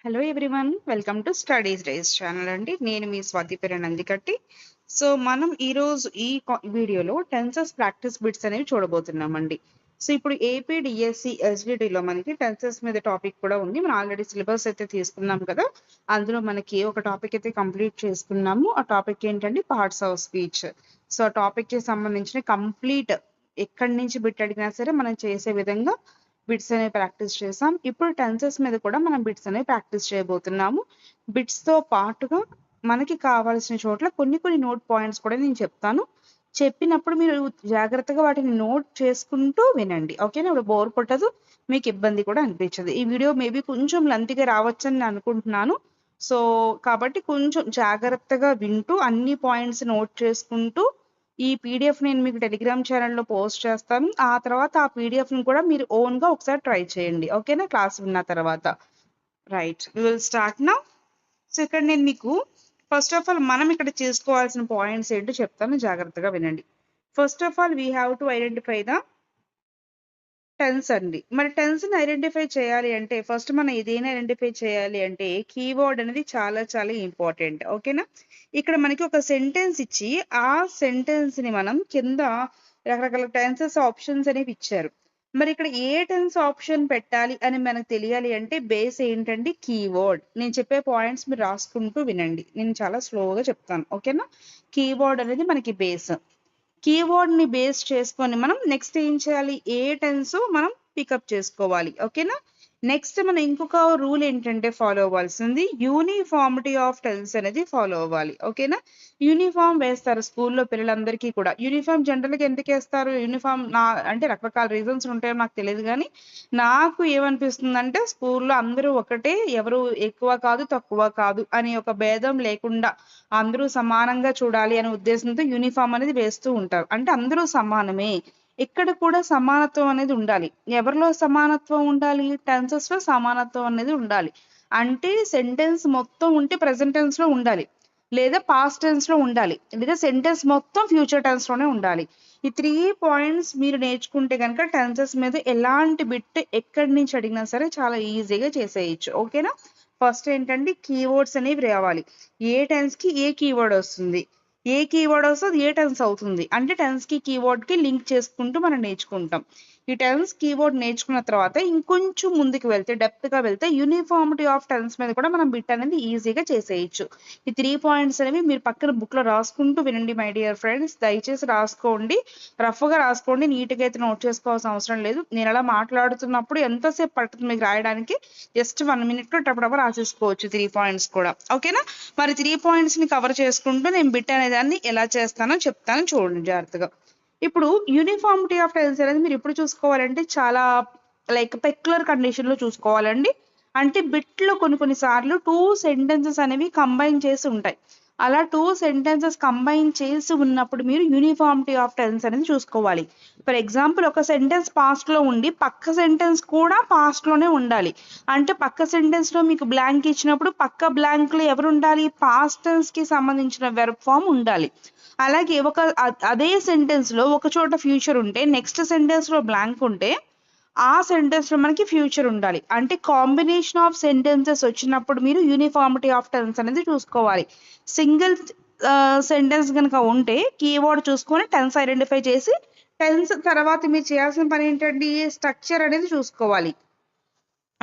Hello everyone, welcome to studies days channel అండి. నేను మీ స్వాతి పేరు నందికట్టి. సో మనం ఈరోజు ఈ వీడియోలో టెన్సెస్ ప్రాక్టీస్ బిట్స్ అనేవి చూడబోతున్నామండి. సో ఇప్పుడు ఏపీ డిఎస్సి ఎస్డిటిలో మనకి టెన్సెస్ మీద టాపిక్ కూడా ఉంది. మనం ఆల్రెడీ సిలబస్ అయితే తీసుకున్నాం కదా, అందులో మనకి ఒక టాపిక్ అయితే కంప్లీట్ చేసుకున్నాము. ఆ టాపిక్ ఏంటంటే పార్ట్స్ ఆఫ్ స్పీచ్. సో ఆ టాపిక్ కి సంబంధించిన కంప్లీట్ ఎక్కడి నుంచి బిట్ అడిగినా సరే మనం చేసే విధంగా బిట్స్ అనేవి ప్రాక్టీస్ చేసాం. ఇప్పుడు టెన్సెస్ మీద కూడా మనం బిట్స్ అనేవి ప్రాక్టీస్ చేయబోతున్నాము. బిట్స్ తో పాటుగా మనకి కావాల్సిన చోట్ల కొన్ని నోట్ పాయింట్స్ కూడా నేను చెప్తాను. చెప్పినప్పుడు మీరు జాగ్రత్తగా వాటిని నోట్ చేసుకుంటూ వినండి. ఓకేనా? ఇప్పుడు బోర్ కొట్టదు, మీకు ఇబ్బంది కూడా అనిపించదు. ఈ వీడియో మేబీ కొంచెం లెంతీగా రావచ్చని నేను అనుకుంటున్నాను. సో కాబట్టి కొంచెం జాగ్రత్తగా వింటూ అన్ని పాయింట్స్ నోట్ చేసుకుంటూ ఈ పీడిఎఫ్ నేను మీకు టెలిగ్రామ్ ఛానల్లో పోస్ట్ చేస్తాను. ఆ తర్వాత ఆ పీడిఎఫ్ని కూడా మీరు ఓన్గా ఒకసారి ట్రై చేయండి. ఓకేనా? క్లాస్ విన్న తర్వాత. Right, we will start now. So ఇక్కడ నేను మీకు ఫస్ట్ ఆఫ్ ఆల్ మనం ఇక్కడ చేసుకోవాల్సిన పాయింట్స్ ఏంటో చెప్తాను, జాగ్రత్తగా వినండి. First of all we have to identify the tense అండి. మరి టెన్స్ ని ఐడెంటిఫై చేయాలి అంటే ఫస్ట్ మనం ఇదేనా ఐడెంటిఫై చేయాలి అంటే కీవర్డ్ అనేది చాలా చాలా ఇంపార్టెంట్. ఓకేనా? ఇక్కడ మనకి ఒక సెంటెన్స్ ఇచ్చి ఆ సెంటెన్స్ ని మనం కింద రకరకాల టెన్సెస్ ఆప్షన్స్ అనేవి ఇచ్చారు. మరి ఇక్కడ ఏ టెన్స్ ఆప్షన్ పెట్టాలి అని మనకు తెలియాలి అంటే బేస్ ఏంటండి? కీవర్డ్. నేను చెప్పే పాయింట్స్ మీరు రాసుకుంటూ వినండి, నేను చాలా స్లోగా చెప్తాను. ఓకేనా? కీవర్డ్ అనేది మనకి బేస్. కీవర్డ్ ని బేస్ చేసుకొని మనం నెక్స్ట్ ఏం చేయాలి? ఏ టెన్స్ మనం పికప్ చేసుకోవాలి. ఓకేనా? నెక్స్ట్ మనం ఇంకొక రూల్ ఏంటంటే ఫాలో అవ్వాల్సింది యూనిఫార్మిటీ ఆఫ్ టెన్స్ అనేది ఫాలో అవ్వాలి. ఓకేనా? యూనిఫామ్ వేస్తారు స్కూల్లో పిల్లలందరికీ కూడా. యూనిఫామ్ జనరల్గా ఎందుకు వేస్తారు? యూనిఫామ్ నా అంటే రకరకాల రీజన్స్ ఉంటాయో నాకు తెలియదు, కానీ నాకు ఏమనిపిస్తుందంటే స్కూల్లో అందరూ ఒకటే, ఎవరు ఎక్కువ కాదు తక్కువ కాదు అనే ఒక భేదం లేకుండా అందరూ సమానంగా చూడాలి అనే ఉద్దేశంతో యూనిఫామ్ అనేది వేస్తూ ఉంటారు. అంటే అందరూ సమానమే, ఇక్కడ కూడా సమానత్వం అనేది ఉండాలి. ఎవరిలో సమానత్వం ఉండాలి? టెన్సెస్ లో సమానత్వం అనేది ఉండాలి. అంటే సెంటెన్స్ మొత్తం ఉంటే ప్రెసెంట్ టెన్స్ లో ఉండాలి, లేదా పాస్ట్ టెన్స్ లో ఉండాలి, లేదా సెంటెన్స్ మొత్తం ఫ్యూచర్ టెన్స్ లోనే ఉండాలి. ఈ 3 పాయింట్స్ మీరు నేర్చుకుంటే కనుక టెన్సెస్ మీద ఎలాంటి బిట్ ఎక్కడి నుంచి అడిగినా సరే చాలా ఈజీగా చేసేయచ్చు. ఓకేనా? ఫస్ట్ ఏంటంటే కీవర్డ్స్ అనేవి రావాలి. ఏ టెన్స్ కి ఏ కీవర్డ్ వస్తుంది, ఏ కీవర్డ్ వస్తుంది ఏ టెన్స్ అవుతుంది అంటే టెన్స్ కి కీవర్డ్ కి లింక్ చేసుకుంటూ మనం నేర్చుకుంటాం. ఈ టెన్స్ కీవర్డ్ నేర్చుకున్న తర్వాత ఇంకొంచెం ముందుకు వెళ్తే, డెప్త్ గా వెళ్తే యూనిఫార్మిటీ ఆఫ్ టెన్స్ మీద కూడా మనం బిట్ అనేది ఈజీగా చేసేయచ్చు. ఈ 3 పాయింట్స్ అనేవి మీరు పక్కన బుక్ లో రాసుకుంటూ వినండి మై డియర్ ఫ్రెండ్స్. దయచేసి రాసుకోండి, రఫ్ గా రాసుకోండి, నీట్ గా అయితే నోట్ చేసుకోవాల్సిన అవసరం లేదు. నేను అలా మాట్లాడుతున్నప్పుడు ఎంతసేపు పడుతుంది మీకు రాయడానికి? జస్ట్ 1 minute లో టపటప రాసేసుకోవచ్చు 3 పాయింట్స్ కూడా. ఓకేనా? మరి 3 పాయింట్స్ ని కవర్ చేసుకుంటూ నేను బిట్ అనే దాన్ని ఎలా చేస్తానో చెప్తాను, చూడండి జాగ్రత్తగా. ఇప్పుడు యూనిఫార్మిటీ ఆఫ్ టెన్స్ అనేది మీరు ఎప్పుడు చూసుకోవాలంటే చాలా లైక్ పెక్యులర్ కండిషన్ లో చూసుకోవాలండి. అంటే బిట్లో కొన్ని సార్లు 2 సెంటెన్సెస్ అనేవి కంబైన్ చేసి ఉంటాయి. అలా 2 సెంటెన్సెస్ కంబైన్ చేసి ఉన్నప్పుడు మీరు యూనిఫార్మిటీ ఆఫ్ టెన్స్ అనేది చూసుకోవాలి. ఫర్ ఎగ్జాంపుల్ ఒక సెంటెన్స్ పాస్ట్ లో ఉండి పక్క సెంటెన్స్ కూడా పాస్ట్ లోనే ఉండాలి. అంటే పక్క సెంటెన్స్ లో మీకు బ్లాంక్ ఇచ్చినప్పుడు పక్క బ్లాంక్ లో ఎవరు ఉండాలి? పాస్ట్ టెన్స్ కి సంబంధించిన వెర్బ్ ఫామ్ ఉండాలి. అలాగే అదే సెంటెన్స్ లో ఒక చోట ఫ్యూచర్ ఉంటే నెక్స్ట్ సెంటెన్స్ లో బ్లాంక్ ఉంటే ఆ సెంటెన్స్ లో మనకి ఫ్యూచర్ ఉండాలి. అంటే కాంబినేషన్ ఆఫ్ సెంటెన్సెస్ వచ్చినప్పుడు మీరు యూనిఫార్మిటీ ఆఫ్ టెన్స్ అనేది చూసుకోవాలి. సింగిల్ సెంటెన్స్ కనుక ఉంటే కీవర్డ్ చూసుకొని టెన్స్ ఐడెంటిఫై చేసి టెన్స్ తర్వాత మీరు చేయాల్సిన పని ఏంటంటే స్ట్రక్చర్ అనేది చూసుకోవాలి.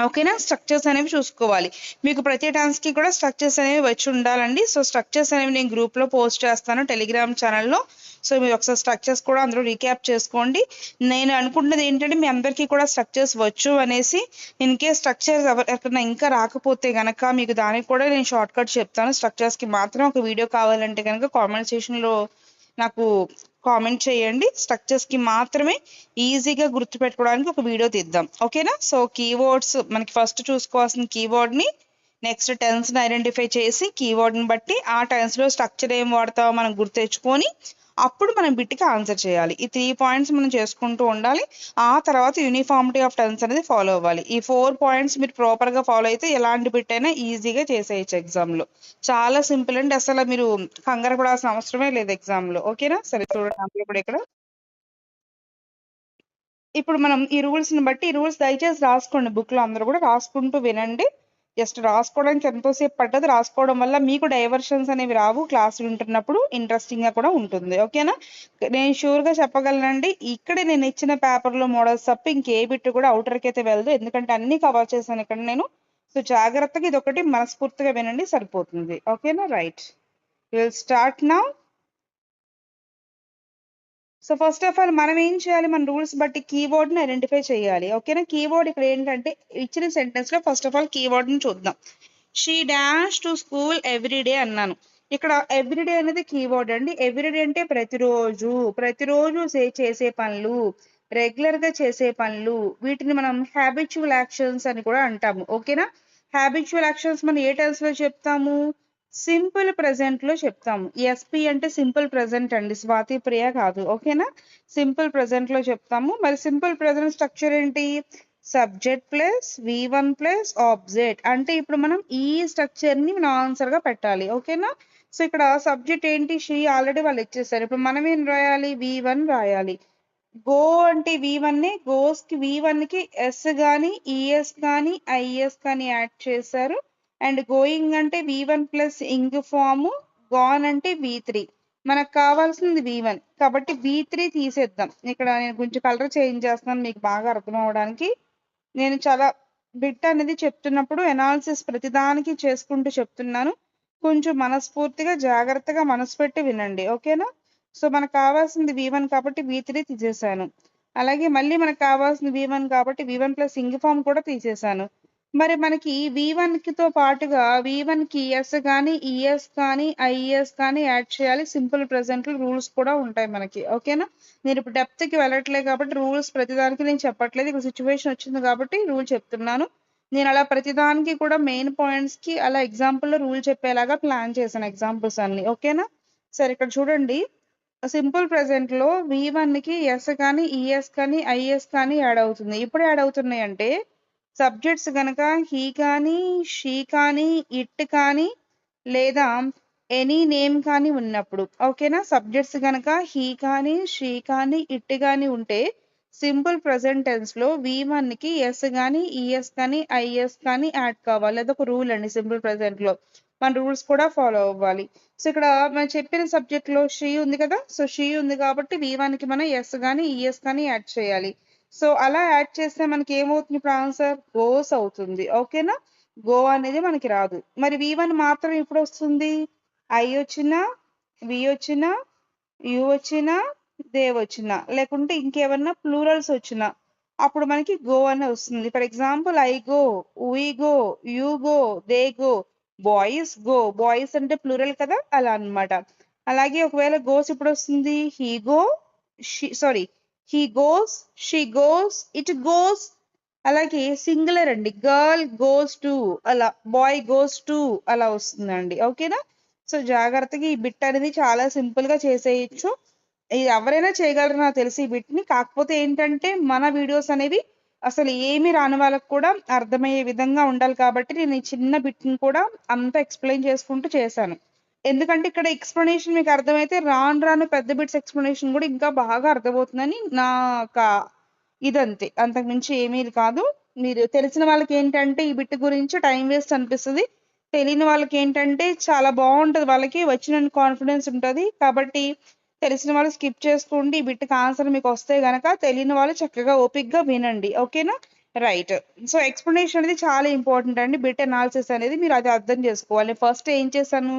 ఓకేనా? స్ట్రక్చర్స్ అనేవి చూసుకోవాలి. మీకు ప్రతి టెన్స్ కి కూడా స్ట్రక్చర్స్ అనేవి వచ్చి ఉండాలండి. సో స్ట్రక్చర్స్ అనేవి నేను గ్రూప్ లో పోస్ట్ చేస్తాను టెలిగ్రామ్ ఛానల్లో. సో మీరు ఒకసారి స్ట్రక్చర్స్ కూడా అందరూ రీక్యాప్ చేసుకోండి. నేను అనుకుంటున్నది ఏంటంటే మీ అందరికీ కూడా స్ట్రక్చర్స్ వచ్చు అనేసి. ఇన్ కేస్ స్ట్రక్చర్స్ ఎవరికైనా ఇంకా రాకపోతే గనక మీకు దానికి కూడా నేను షార్ట్ కట్ చెప్తాను. స్ట్రక్చర్స్ కి మాత్రం ఒక వీడియో కావాలంటే కనుక కామెంట్ సెక్షన్ లో నాకు కామెంట్ చేయండి. స్ట్రక్చర్స్ కి మాత్రమే ఈజీగా గుర్తుపెట్టుకోవడానికి ఒక వీడియో తీద్దాం. ఓకేనా? సో కీవర్డ్స్ మనకి ఫస్ట్ చూసుకోవాల్సిన కీవర్డ్ ని, నెక్స్ట్ టెన్స్ ని ఐడెంటిఫై చేసి కీవర్డ్ ని బట్టి ఆ టెన్స్ లో స్ట్రక్చర్ ఏం వాడతామో మనం గుర్తెచ్చుకొని అప్పుడు మనం బిట్కి ఆన్సర్ చేయాలి. ఈ 3 పాయింట్స్ మనం చేసుకుంటూ ఉండాలి. ఆ తర్వాత యూనిఫార్మిటీ ఆఫ్ టెన్స్ అనేది ఫాలో అవ్వాలి. ఈ 4 పాయింట్స్ మీరు ప్రాపర్ గా ఫాలో అయితే ఎలాంటి బిట్ అయినా ఈజీగా చేసేయచ్చు ఎగ్జామ్ లో. చాలా సింపుల్ అండి, అసలు మీరు కంగారు పడాల్సిన అవసరమే లేదు ఎగ్జామ్ లో. ఓకేనా? సరే చూడండి ఇప్పుడు ఇక్కడ ఇప్పుడు మనం ఈ రూల్స్ ని బట్టి, ఈ రూల్స్ దయచేసి రాసుకోండి బుక్ లో, అందరూ కూడా రాసుకుంటూ వినండి. జస్ట్ రాసుకోవడానికి ఎంతోసేపు పట్టదు. రాసుకోవడం వల్ల మీకు డైవర్షన్స్ అనేవి రావు. క్లాస్ వింటున్నప్పుడు ఇంట్రెస్టింగ్ గా కూడా ఉంటుంది. ఓకేనా? నేను షూర్ గా చెప్పగలనండి, ఇక్కడ నేను ఇచ్చిన పేపర్ లో మోడల్స్ తప్ప ఇంకే బిట్ కూడా అవుటర్ కి అయితే వెళ్ళదు. ఎందుకంటే అన్ని కవర్ చేశాను ఇక్కడ నేను. సో జాగ్రత్తగా ఇది ఒకటి మనస్ఫూర్తిగా వినండి, సరిపోతుంది. ఓకేనా? Right, will start now. So first of all మనం ఏం చేయాలి, మన రూల్స్ బట్టి కీవర్డ్ ని ఐడెంటిఫై చేయాలి. ఓకేనా? కీవర్డ్ ఇక్కడ ఏంటంటే ఇచ్చిన సెంటెన్స్ లో ఫస్ట్ ఆఫ్ ఆల్ కీవర్డ్ ని చూద్దాం. She dash to school everyday అన్నాను. ఇక్కడ ఎవ్రీడే అనేది కీవర్డ్ అండి. ఎవ్రీడే అంటే ప్రతిరోజు, ప్రతిరోజు చేసే పనులు, రెగ్యులర్ గా చేసే పనులు, వీటిని మనం హ్యాబిచువల్ యాక్షన్స్ అని కూడా అంటాము. ఓకేనా? హ్యాబిచువల్ యాక్షన్స్ మనం ఏ టెన్స్ లో చెప్తాము? సింపుల్ ప్రెజెంట్ లో చెప్తాము. ఎస్పి అంటే సింపుల్ ప్రెజెంట్ అండి, స్వాతి ప్రియ కాదు. ఓకేనా? సింపుల్ ప్రెజెంట్ లో చెప్తాము. మరి సింపుల్ ప్రెజెంట్ స్ట్రక్చర్ ఏంటి? Subject plus V1 plus object. అంటే ఇప్పుడు మనం ఈ స్ట్రక్చర్ ని మనం ఆన్సర్ గా పెట్టాలి. ఓకేనా? సో ఇక్కడ సబ్జెక్ట్ ఏంటి? షీ ఆల్రెడీ వాళ్ళు ఇచ్చేసారు. ఇప్పుడు మనం ఏం రాయాలి? V1 రాయాలి. గో అంటే V1 ని, గోస్ కి V1 కి ఎస్ గాని ఈఎస్ కానీ ఐఎస్ కానీ యాడ్ చేశారు. అండ్ గోయింగ్ అంటే V1 plus ing form, gone అంటే V3. మనకు కావాల్సింది V1 కాబట్టి V3 తీసేద్దాం. ఇక్కడ నేను కొంచెం కలర్ చేంజ్ చేస్తున్నాను మీకు బాగా అర్థం అవడానికి. నేను చాలా బిట్ అనేది చెప్తున్నప్పుడు ఎనాలిసిస్ ప్రతిదానికి చేసుకుంటూ చెప్తున్నాను. కొంచెం మనస్ఫూర్తిగా జాగ్రత్తగా మనసు పెట్టి వినండి. ఓకేనా? సో మనకు కావాల్సింది V1 కాబట్టి V3 తీసేసాను. అలాగే మళ్ళీ మనకు కావాల్సింది V1 కాబట్టి V1 ప్లస్ ఇంగ్ ఫామ్ కూడా తీసేసాను. మరి మనకి V1 తో పాటుగా V1 కి ఎస్ కానీ ఈఎస్ కానీ ఐఎస్ కానీ యాడ్ చేయాలి. సింపుల్ ప్రెజెంట్ రూల్స్ కూడా ఉంటాయి మనకి. ఓకేనా? నేను ఇప్పుడు డెప్త్ కి వెళ్ళట్లేదు కాబట్టి రూల్స్ ప్రతిదానికి నేను చెప్పట్లేదు. ఇక్కడ సిచ్యువేషన్ వచ్చింది కాబట్టి రూల్ చెప్తున్నాను. నేను అలా ప్రతిదానికి కూడా మెయిన్ పాయింట్స్ కి అలా ఎగ్జాంపుల్ లో రూల్ చెప్పేలాగా ప్లాన్ చేశాను ఎగ్జాంపుల్స్ అన్ని. ఓకేనా? సరే ఇక్కడ చూడండి, సింపుల్ ప్రెజెంట్ లో V1 కి ఎస్ కానీ ఈఎస్ కానీ ఐఎస్ కానీ యాడ్ అవుతుంది. ఇప్పుడు యాడ్ అవుతున్నాయి అంటే సబ్జెక్ట్స్ గనక హీ కానీ, షీ కానీ, ఇట్ కానీ లేదా ఎనీ నేమ్ కానీ ఉన్నప్పుడు. ఓకేనా? సబ్జెక్ట్స్ గనక హీ కానీ, షీ కానీ, ఇట్ కానీ ఉంటే సింపుల్ ప్రెజెంట్ టెన్స్ లో V1 కి ఎస్ కానీ ఈఎస్ కానీ ఐఎస్ కానీ యాడ్ కావాలి. అదొక రూల్ అండి సింపుల్ ప్రెజెంట్ లో. మన రూల్స్ కూడా ఫాలో అవ్వాలి. సో ఇక్కడ మనం చెప్పిన సబ్జెక్ట్ లో షీ ఉంది కదా, సో షీ ఉంది కాబట్టి V1 కి మనం ఎస్ కానీ ఈఎస్ కానీ యాడ్ చేయాలి. సో అలా యాడ్ చేస్తే మనకి ఏమవుతుంది? ఇప్పుడు ఆన్సర్ గోస్ అవుతుంది. ఓకేనా? గో అనేది మనకి రాదు. మరి V1 మాత్రం ఇప్పుడు వస్తుంది. ఐ వచ్చినా, వి వచ్చినా, యు వచ్చినా, దే వచ్చినా, లేకుంటే ఇంకేమన్నా ప్లూరల్స్ వచ్చినా అప్పుడు మనకి గో అని వస్తుంది. For example I go, we go, you go, they go, boys go. Boys అంటే ప్లూరల్ కదా, అలా అన్నమాట. అలాగే ఒకవేళ గోస్ ఇప్పుడు వస్తుంది. He go, he goes, she goes, it goes. అలాగే సింగులర్ అండి, గర్ల్ గోస్ టు, అలా బాయ్ గోస్ టు అలా వస్తుందండి. ఓకేనా? సో జాగ్రత్తగా ఈ బిట్ అనేది చాలా సింపుల్ గా చేసేయచ్చు. ఇది ఎవరైనా చేయగలరు నాకు తెలిసి ఈ బిట్ ని. కాకపోతే ఏంటంటే మన వీడియోస్ అనేవి అసలు ఏమి రాని వాళ్ళకి కూడా అర్థమయ్యే విధంగా ఉండాలి కాబట్టి నేను ఈ చిన్న బిట్ ని కూడా అంతా ఎక్స్ప్లెయిన్ చేసుకుంటూ చేశాను. ఎందుకంటే ఇక్కడ ఎక్స్ప్లెనేషన్ మీకు అర్థమైతే రాను రాను పెద్ద బిట్స్ ఎక్స్ప్లెనేషన్ కూడా ఇంకా బాగా అర్థమవుతుందని నా ఇదంతే, అంతకు మించి ఏమీ కాదు. మీరు తెలిసిన వాళ్ళకి ఏంటంటే ఈ బిట్ గురించి టైం వేస్ట్ అనిపిస్తుంది. తెలియని వాళ్ళకి ఏంటంటే చాలా బాగుంటది, వాళ్ళకి వచ్చిన కాన్ఫిడెన్స్ ఉంటుంది. కాబట్టి తెలిసిన వాళ్ళు స్కిప్ చేసుకోండి. ఈ బిట్కి ఆన్సర్ మీకు వస్తే గనక, తెలియని వాళ్ళు చక్కగా ఓపిక్గా వినండి. ఓకేనా? రైట్. సో ఎక్స్ప్లెనేషన్ అనేది చాలా ఇంపార్టెంట్ అండి. బిట్ అనాలిసిస్ అనేది మీరు అది అర్థం చేసుకోవాలి. ఫస్ట్ ఏం చేశాను?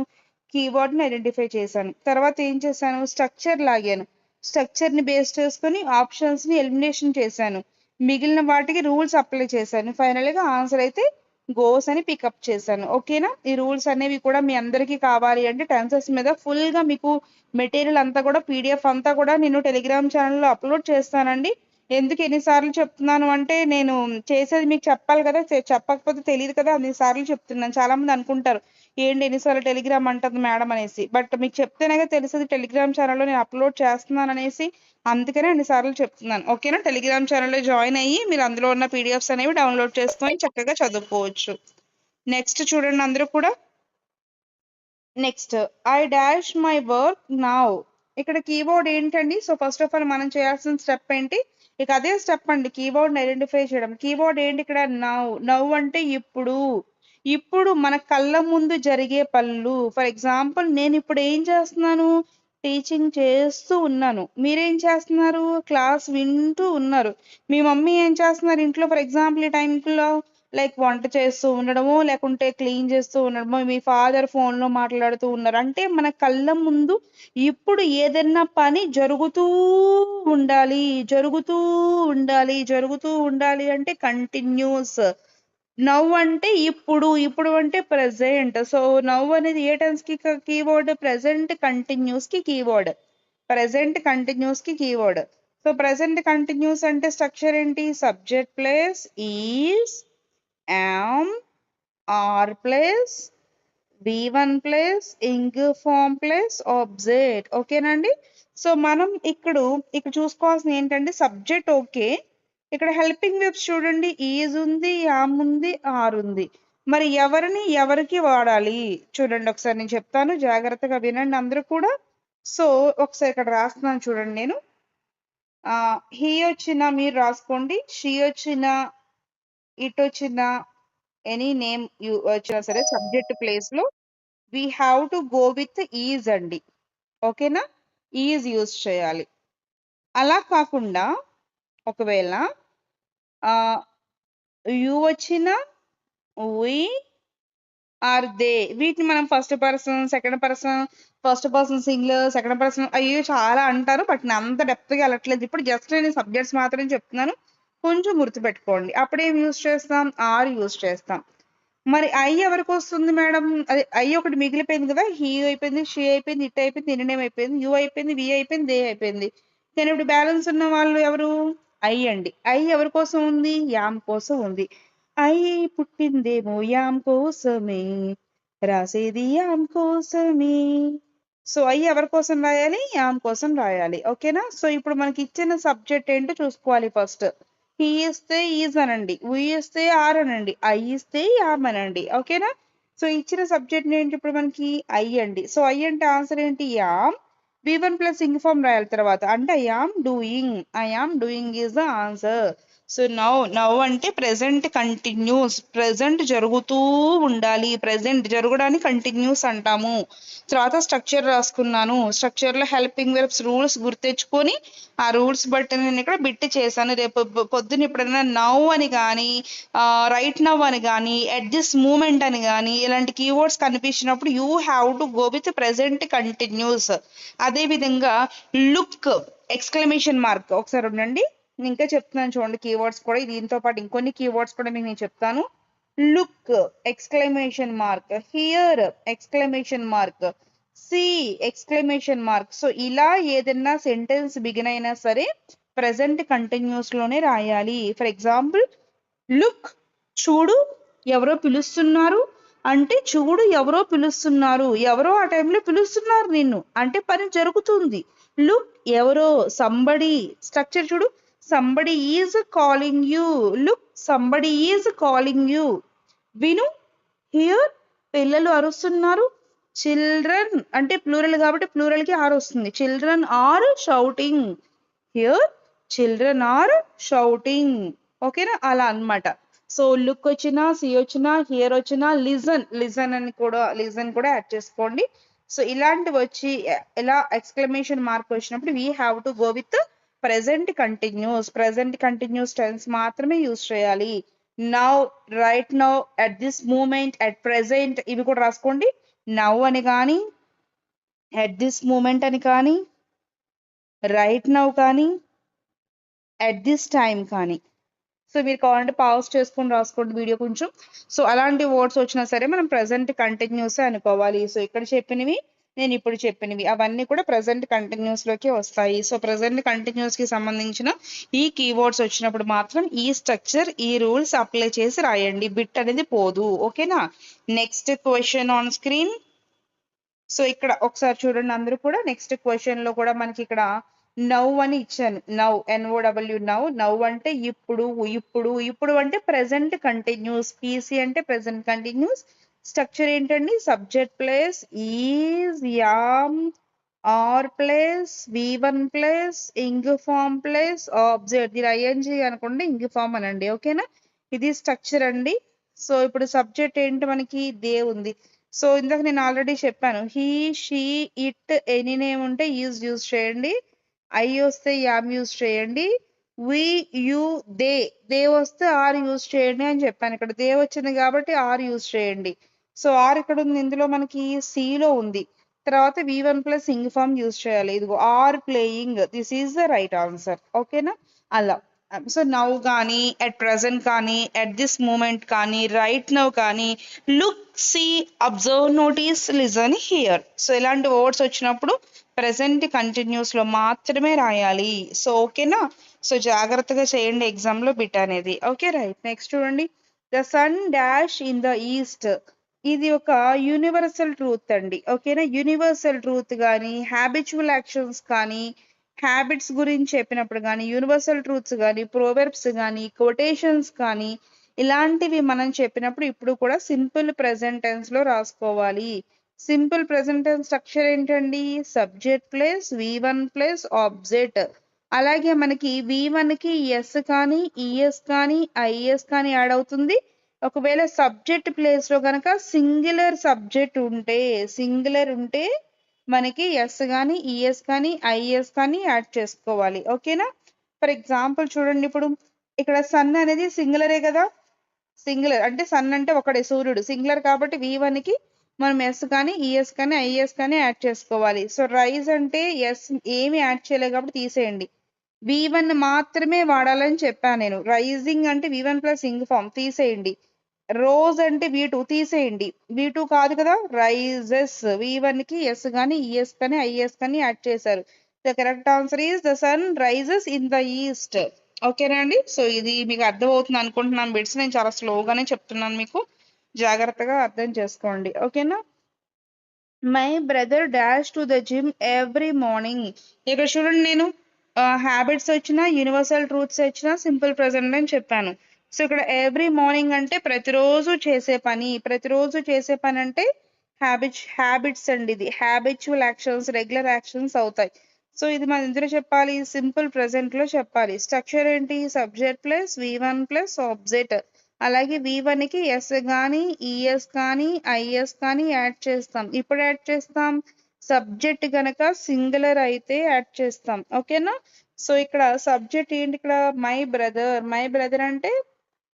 కీవర్డ్ ని ఐడెంటిఫై చేశాను. తర్వాత ఏం చేశాను? స్ట్రక్చర్ లాగాను. స్ట్రక్చర్ ని బేస్ చేసుకుని ఆప్షన్స్ ని ఎలిమినేషన్ చేశాను. మిగిలిన వాటికి రూల్స్ అప్లై చేశాను. ఫైనల్ గా ఆన్సర్ అయితే గోస్ అని పికప్ చేశాను. ఓకేనా? ఈ రూల్స్ అనేవి కూడా మీ అందరికీ కావాలి అంటే టెన్సెస్ మీద ఫుల్ గా మీకు మెటీరియల్ అంతా కూడా PDF అంతా కూడా నేను టెలిగ్రామ్ ఛానల్లో అప్లోడ్ చేస్తానండి. ఎందుకు ఎన్నిసార్లు చెప్తున్నాను అంటే నేను చేసేది మీకు చెప్పాలి కదా, చెప్పకపోతే తెలియదు కదా, అన్నిసార్లు చెప్తున్నాను. చాలా మంది అనుకుంటారు ఏంటి ఎన్నిసార్లు టెలిగ్రామ్ అంటుంది మేడం అనేసి. బట్ మీకు చెప్తేనే తెలిసేది టెలిగ్రామ్ ఛానల్లో నేను అప్లోడ్ చేస్తున్నాను అనేసి. అందుకనే అన్నిసార్లు చెప్తున్నాను. ఓకేనా? టెలిగ్రామ్ ఛానల్లో జాయిన్ అయ్యి మీరు అందులో ఉన్న PDFs అనేవి డౌన్లోడ్ చేసుకొని చక్కగా చదువుకోవచ్చు. నెక్స్ట్ చూడండి అందరూ కూడా. Next I dash my work now. ఇక్కడ కీబోర్డ్ ఏంటండి? సో ఫస్ట్ ఆఫ్ ఆల్ మనం చేయాల్సిన స్టెప్ ఏంటి? ఇక అదే స్టెప్ అండి, కీబోర్డ్ ఐడెంటిఫై చేయడం. కీబోర్డ్ ఏంటి ఇక్కడ? నౌ. నౌ అంటే ఇప్పుడు. ఇప్పుడు మన కళ్ళ ముందు జరిగే పనులు. ఫర్ ఎగ్జాంపుల్ నేను ఇప్పుడు ఏం చేస్తున్నాను? టీచింగ్ చేస్తూ ఉన్నాను. మీరేం చేస్తున్నారు? క్లాస్ వింటూ ఉన్నారు. మీ మమ్మీ ఏం చేస్తున్నారు ఇంట్లో ఫర్ ఎగ్జాంపుల్ ఈ టైంలో? లైక్ వంట చేస్తూ ఉండడమో, లేకుంటే క్లీన్ చేస్తూ ఉండడమో, మీ ఫాదర్ ఫోన్‌లో మాట్లాడుతూ ఉన్నారు. అంటే మన కళ్ళ ముందు ఇప్పుడు ఏదన్నా పని జరుగుతూ ఉండాలి. జరుగుతూ ఉండాలి. జరుగుతూ ఉండాలి అంటే కంటిన్యూస్. నౌ అంటే ఇప్పుడు. ఇప్పుడు అంటే ప్రెజెంట్. సో నౌ అనేది ఏ టెన్స్‌కి కీవర్డ్? ప్రెజెంట్ కంటిన్యూస్‌కి కీవర్డ్. ప్రెజెంట్ కంటిన్యూస్‌కి కీవర్డ్. సో ప్రెజెంట్ కంటిన్యూస్ అంటే స్ట్రక్చర్ ఏంటి? Subject plus is, am, are plus V1 plus ing form plus object. ఓకేనండి. సో మనం ఇక్కడ చూసుకోవాల్సింది ఏంటంటే సబ్జెక్ట్ ఓకే. ఇక్కడ హెల్పింగ్ వెర్బ్స్ చూడండి. ఈజ్ ఉంది, యామ్ ఉంది, ఆర్ ఉంది. మరి ఎవరిని ఎవరికి వాడాలి చూడండి. ఒకసారి నేను చెప్తాను, జాగ్రత్తగా వినండి అందరూ కూడా. సో ఒకసారి ఇక్కడ రాస్తున్నాను చూడండి నేను. హీ వచ్చిన మీరు రాసుకోండి, షీ వచ్చిన, ఇట్ వచ్చిన, ఎనీ నేమ్ వచ్చినా సరే సబ్జెక్ట్ ప్లేస్ లో we have to go with is అండి. ఓకేనా? ఈజ్ యూజ్ చేయాలి. అలా కాకుండా ఒకవేళ యు వచ్చిన, వి ఆర్ దే, వీటిని మనం first person, second person, first person singular, second person అయ్యో చాలా అంటారు. బట్ నేను అంత డెప్త్గా వెళ్ళట్లేదు. ఇప్పుడు జస్ట్ నేను సబ్జెక్ట్స్ మాత్రమే చెప్తున్నాను, కొంచెం గుర్తుపెట్టుకోండి. అప్పుడేం యూజ్ చేస్తాం? ఆర్ యూజ్ చేస్తాం. మరి ఐ ఎవరికి వస్తుంది మేడం? అదే ఐ ఒకటి మిగిలిపోయింది కదా. హీ అయిపోయింది, షీ అయిపోయింది, ఇట్ అయిపోయింది, ఎనీ నేమ్ అయిపోయింది, యూ అయిపోయింది, వి అయిపోయింది, దే అయిపోయింది. కానీ ఇప్పుడు బ్యాలెన్స్ ఉన్న వాళ్ళు ఎవరు? ఐ అండి. ఐ ఎవరి కోసం ఉంది? యామ్ కోసం ఉంది. ఐ పుట్టిందేమో యామ్ కోసమే, రాసేది యామ్ కోసమే. సో ఐ ఎవరి కోసం రాయాలి? యామ్ కోసం రాయాలి. ఓకేనా? సో ఇప్పుడు మనకి ఇచ్చిన సబ్జెక్ట్ ఏంటో చూసుకోవాలి ఫస్ట్. హీ ఇస్తే ఈజ్ అనండి, వి ఇస్తే ఆర్ అనండి, ఐ ఇస్తే యామ్ అనండి. ఓకేనా? సో ఇచ్చిన సబ్జెక్ట్ ఏంటి ఇప్పుడు మనకి? ఐ అండి. సో ఐ అంటే ఆన్సర్ ఏంటి? Am. V1 plus ing form రాయాలి తర్వాత. అంటే I am doing is the answer. So now అంటే ప్రెజెంట్ కంటిన్యూస్. ప్రెజెంట్ జరుగుతూ ఉండాలి. ప్రెజెంట్ జరగడానికి కంటిన్యూస్ అంటాము. తర్వాత స్ట్రక్చర్ రాసుకున్నాను. స్ట్రక్చర్ లో హెల్పింగ్ వెర్బ్స్ రూల్స్ గుర్తెచ్చుకొని ఆ రూల్స్ బట్టి నేను ఇక్కడ బిట్ చేశాను. రేపు పొద్దున ఎప్పుడైనా నౌ అని కానీ, రైట్ నౌ అని కానీ, ఎట్ దిస్ మూమెంట్ అని కానీ ఇలాంటి కీవర్డ్స్ కనిపించినప్పుడు you have to go with present continuous. అదే విధంగా లుక్ ఎక్స్క్లమేషన్ మార్క్. ఒకసారి ఉండండి, నేను ఇంకా చెప్తున్నాను చూడండి కీవర్డ్స్ కూడా. దీంతో పాటు ఇంకొన్ని కీవర్డ్స్ కూడా మీకు నేను చెప్తాను. Look exclamation mark, here exclamation mark, see exclamation mark. So ఇలా ఏదైనా సెంటెన్స్ బిగిన్ అయినా సరే ప్రెసెంట్ కంటిన్యూస్ లోనే రాయాలి. ఫర్ ఎగ్జాంపుల్ లుక్, చూడు, ఎవరో పిలుస్తున్నారు అంటే చూడు ఎవరో పిలుస్తున్నారు. ఎవరో ఆ టైంలో పిలుస్తున్నారు నిన్ను అంటే పని జరుగుతుంది. లుక్ ఎవరో, సంబడి. స్ట్రక్చర్ చూడు, somebody is calling you. Look, somebody is calling you. విను, హియర్, పిల్లలు అరుస్తున్నారు. చిల్డ్రన్ అంటే ప్లూరల్ కాబట్టి ప్లూరల్ కి ఆర్ వస్తుంది. Children are shouting. Here children are shouting. ఓకేనా? అలా అన్నమాట. సో లుక్ వచ్చినా, సి వచ్చినా, హియర్ వచ్చినా, లిజన్ కూడా యాడ్ చేసుకోండి. సో ఇలాంటివి వచ్చి ఇలా ఎక్స్క్లమేషన్ మార్క్ వచ్చినప్పుడు we have to go with present continuous tense మాత్రమే యూజ్ చేయాలి. Now, right now, at this moment, at present ఇవి కూడా రాసుకోండి. నౌ అని కానీ, అట్ దిస్ మూమెంట్ అని కానీ, రైట్ నౌ కానీ, అట్ దిస్ టైం కానీ. సో మీరు కావాలంటే పాజ్ చేసుకొని రాసుకోండి వీడియో కొంచెం. సో అలాంటి వర్డ్స్ వచ్చినా సరే మనం ప్రెసెంట్ కంటిన్యూస్ అనుకోవాలి. సో ఇక్కడ చెప్పినవి, నేను ఇప్పుడు చెప్పినవి అవన్నీ కూడా ప్రెసెంట్ కంటిన్యూస్ లోకి వస్తాయి. సో ప్రెసెంట్ కంటిన్యూస్ కి సంబంధించిన ఈ కీవర్డ్స్ వచ్చినప్పుడు మాత్రం ఈ స్ట్రక్చర్, ఈ రూల్స్ అప్లై చేసి రాయండి. బిట్ అనేది పోదు. ఓకేనా? Next question on screen. So ఇక్కడ ఒకసారి చూడండి అందరూ కూడా. నెక్స్ట్ క్వశ్చన్ లో కూడా మనకి ఇక్కడ నౌ అని ఇచ్చాను. నౌ, NOW, నౌ అంటే ఇప్పుడు. ఇప్పుడు అంటే ప్రెసెంట్ కంటిన్యూస్. పీసీ అంటే ప్రెసెంట్ కంటిన్యూస్. స్ట్రక్చర్ ఏంటండి? Subject plus is, am, are plus V1 plus ing form plus object. ఇది ING అనుకోండి, ఇంగ్ ఫార్మ్ అనండి. ఓకేనా? ఇది స్ట్రక్చర్ అండి. సో ఇప్పుడు సబ్జెక్ట్ ఏంటి మనకి దే ఉంది. సో ఇందాక నేను ఆల్రెడీ చెప్పాను. He, she, it any name ఉంటే యూజ్ చేయండి. ఐ వస్తే యామ్ యూజ్ చేయండి. వి, యు, దే వస్తే ఆర్ యూజ్ చేయండి అని చెప్పాను. ఇక్కడ దే వచ్చింది కాబట్టి ఆర్ యూజ్ చేయండి. సో ఆర్ ఇక్కడ ఉంది, ఇందులో మనకి సి లో ఉంది. తర్వాత V1 plus ing form use చేయాలి. ఇదిగో are playing, this is the right answer. ఓకేనా? అలా. సో నౌ కానీ, అట్ ప్రెసెంట్ కానీ, అట్ దిస్ మూమెంట్ కానీ, రైట్ నౌ కానీ, look, see, observe, notice, listen, here. So ఇలాంటి వర్డ్స్ వచ్చినప్పుడు ప్రెసెంట్ కంటిన్యూస్ లో మాత్రమే రాయాలి. సో ఓకేనా? సో జాగ్రత్తగా చేయండి ఎగ్జామ్ లో బిట్ అనేది. Okay right. నెక్స్ట్ చూడండి. The sun dash in the east. ఇది ఒక యూనివర్సల్ ట్రూత్ అండి. ఓకేనా? యూనివర్సల్ ట్రూత్ కానీ, హ్యాబిచువల్ యాక్షన్స్ కానీ, హ్యాబిట్స్ గురించి చెప్పినప్పుడు కానీ, యూనివర్సల్ ట్రూత్స్ కానీ, ప్రోవెర్బ్స్ కానీ, కొటేషన్స్ కానీ, ఇలాంటివి మనం చెప్పినప్పుడు ఇప్పుడు కూడా సింపుల్ ప్రెజెంట్ టెన్స్ లో రాసుకోవాలి. సింపుల్ ప్రెజెంట్ టెన్స్ స్ట్రక్చర్ ఏంటండి? Subject plus V1 plus object. అలాగే మనకి V1 కి ఎస్ కానీ, ఈఎస్ కానీ, ఐఎస్ కానీ యాడ్ అవుతుంది. ఒకవేళ సబ్జెక్ట్ ప్లేస్ లో కనుక సింగులర్ సబ్జెక్ట్ ఉంటే, సింగులర్ ఉంటే మనకి ఎస్ కానీ, ఈఎస్ కానీ, ఐఎస్ కానీ యాడ్ చేసుకోవాలి. ఓకేనా? ఫర్ ఎగ్జాంపుల్ చూడండి, ఇప్పుడు ఇక్కడ సన్ అనేది సింగులరే కదా. సింగులర్ అంటే సన్ అంటే ఒకడే, సూర్యుడు సింగులర్ కాబట్టి V1 కి మనం ఎస్ కానీ, ఈఎస్ కానీ, ఐఎస్ కానీ యాడ్ చేసుకోవాలి. సో రైజ్ అంటే ఎస్ ఏమి యాడ్ చేయలేదు కాబట్టి తీసేయండి. V1 మాత్రమే వాడాలని చెప్పాను నేను. రైజింగ్ అంటే V1 ప్లస్ ఇంగ్ ఫామ్ తీసేయండి. రోజ్ అంటే V2 తీసేయండి. V2 కాదు కదా, రైజెస్. V1 కి ఎస్ కానీ, ఈఎస్ కానీ, ఐఎస్ కానీ యాడ్ చేశారు. The correct answer is the sun rises in the east. ఓకేనా అండి? సో ఇది మీకు అర్థమవుతుంది అనుకుంటున్నాను. బిట్స్ నేను చాలా స్లోగానే చెప్తున్నాను, మీకు జాగ్రత్తగా అర్థం చేసుకోండి. ఓకేనా? My brother dash to the gym every morning. ఇక్కడ చూడండి, నేను హ్యాబిట్స్ వచ్చినా, యూనివర్సల్ ట్రూత్స్ వచ్చినా సింపుల్ ప్రెజెంట్ అని చెప్పాను. సో ఇక్కడ ఎవ్రీ మార్నింగ్ అంటే ప్రతిరోజు చేసే పని. ప్రతిరోజు చేసే పని అంటే హ్యాబిట్స్ అండి. ఇది హ్యాబిచువల్ యాక్షన్స్, రెగ్యులర్ యాక్షన్స్ అవుతాయి. సో ఇది మనం ఎందులో చెప్పాలి? సింపుల్ ప్రెజెంట్ లో చెప్పాలి. స్ట్రక్చర్ ఏంటి? Subject plus V1 plus object. అలాగే V1 కి ఎస్ కానీ, ఈఎస్ కానీ, ఐఎస్ కానీ యాడ్ చేస్తాం. ఇప్పుడు యాడ్ చేస్తాం సబ్జెక్ట్ గనక సింగులర్ అయితే యాడ్ చేస్తాం. ఓకేనా? సో ఇక్కడ సబ్జెక్ట్ ఏంటి? ఇక్కడ మై బ్రదర్ అంటే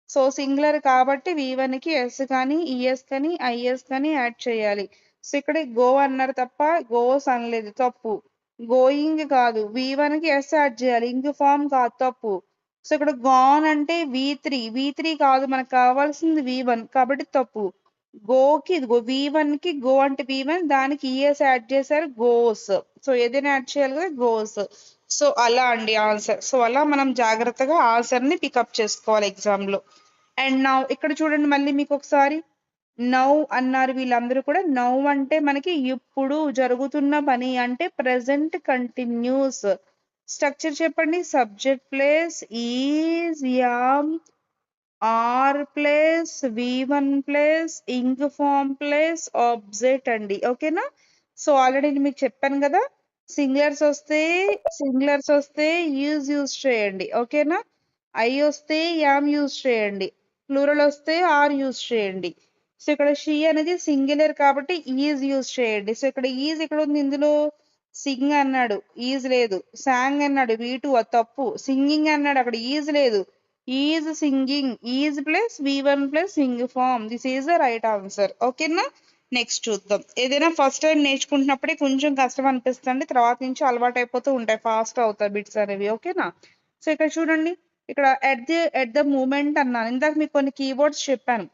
సో సింగులర్ కాబట్టి V1 కి ఎస్ కానీ, ఈఎస్ కానీ, ఐఎస్ కానీ యాడ్ చేయాలి. సో ఇక్కడ గో అన్నారు తప్ప గోస్ అనలేదు, తప్పు. గోయింగ్ కాదు, V1 కి ఎస్ యాడ్ చేయాలి, ఇంగ్ ఫామ్ కాదు, తప్పు. సో ఇక్కడ గాన్ అంటే V3 కాదు, మనకు కావాల్సింది V1 కాబట్టి తప్పు. గోకి ఇదిగో V1 కి గో అంటే V1, దానికి ఈఎస్ యాడ్ చేశారు, గోస్. సో ఏదైనా యాడ్ చేయాలి కదా, గోస్. సో అలా అండి ఆన్సర్. సో అలా మనం జాగ్రత్తగా ఆన్సర్ ని పికప్ చేసుకోవాలి ఎగ్జామ్ లో. అండ్ నౌ ఇక్కడ చూడండి, మళ్ళీ మీకు ఒకసారి నౌ అన్నారు వీళ్ళందరూ కూడా. నౌ అంటే మనకి ఇప్పుడు జరుగుతున్న పని అంటే ప్రెసెంట్ కంటిన్యూస్. స్ట్రక్చర్ చెప్పండి. Subject plus is, am, are plus V1 plus ing form plus object అండి. ఓకేనా? సో ఆల్రెడీ నేను మీకు చెప్పాను కదా, సింగులర్స్ వస్తే యూజ్ చేయండి. ఓకేనా? ఐ వస్తే యామ్ యూజ్ చేయండి. ప్లూరల్ వస్తే ఆర్ యూజ్ చేయండి. సో ఇక్కడ షీ అనేది సింగులర్ కాబట్టి ఈజ్ యూజ్ చేయండి. సో ఇక్కడ ఈజ్ ఇక్కడ ఉంది, ఇందులో సింగ్ అన్నాడు, ఈజ్ లేదు. సాంగ్ అన్నాడు, V2 అది తప్పు. సింగింగ్ అన్నాడు, అక్కడ ఈజ్ లేదు. Is singing, is plus V1 plus ing form, this is the right answer. ఓకేనా? నెక్స్ట్ చూద్దాం. ఏదైనా ఫస్ట్ టైం నేర్చుకుంటున్నప్పుడే కొంచెం కష్టం అనిపిస్తుంది, తర్వాత నుంచి అలవాటు అయిపోతూ ఉంటాయి, ఫాస్ట్ అవుతాయి బిట్స్ అనేవి. ఓకేనా? సో ఇక్కడ చూడండి, ఇక్కడ ఎట్ ద మూమెంట్ అన్నాను. ఇందాక మీకు కొన్ని కీవర్డ్స్ చెప్పాను.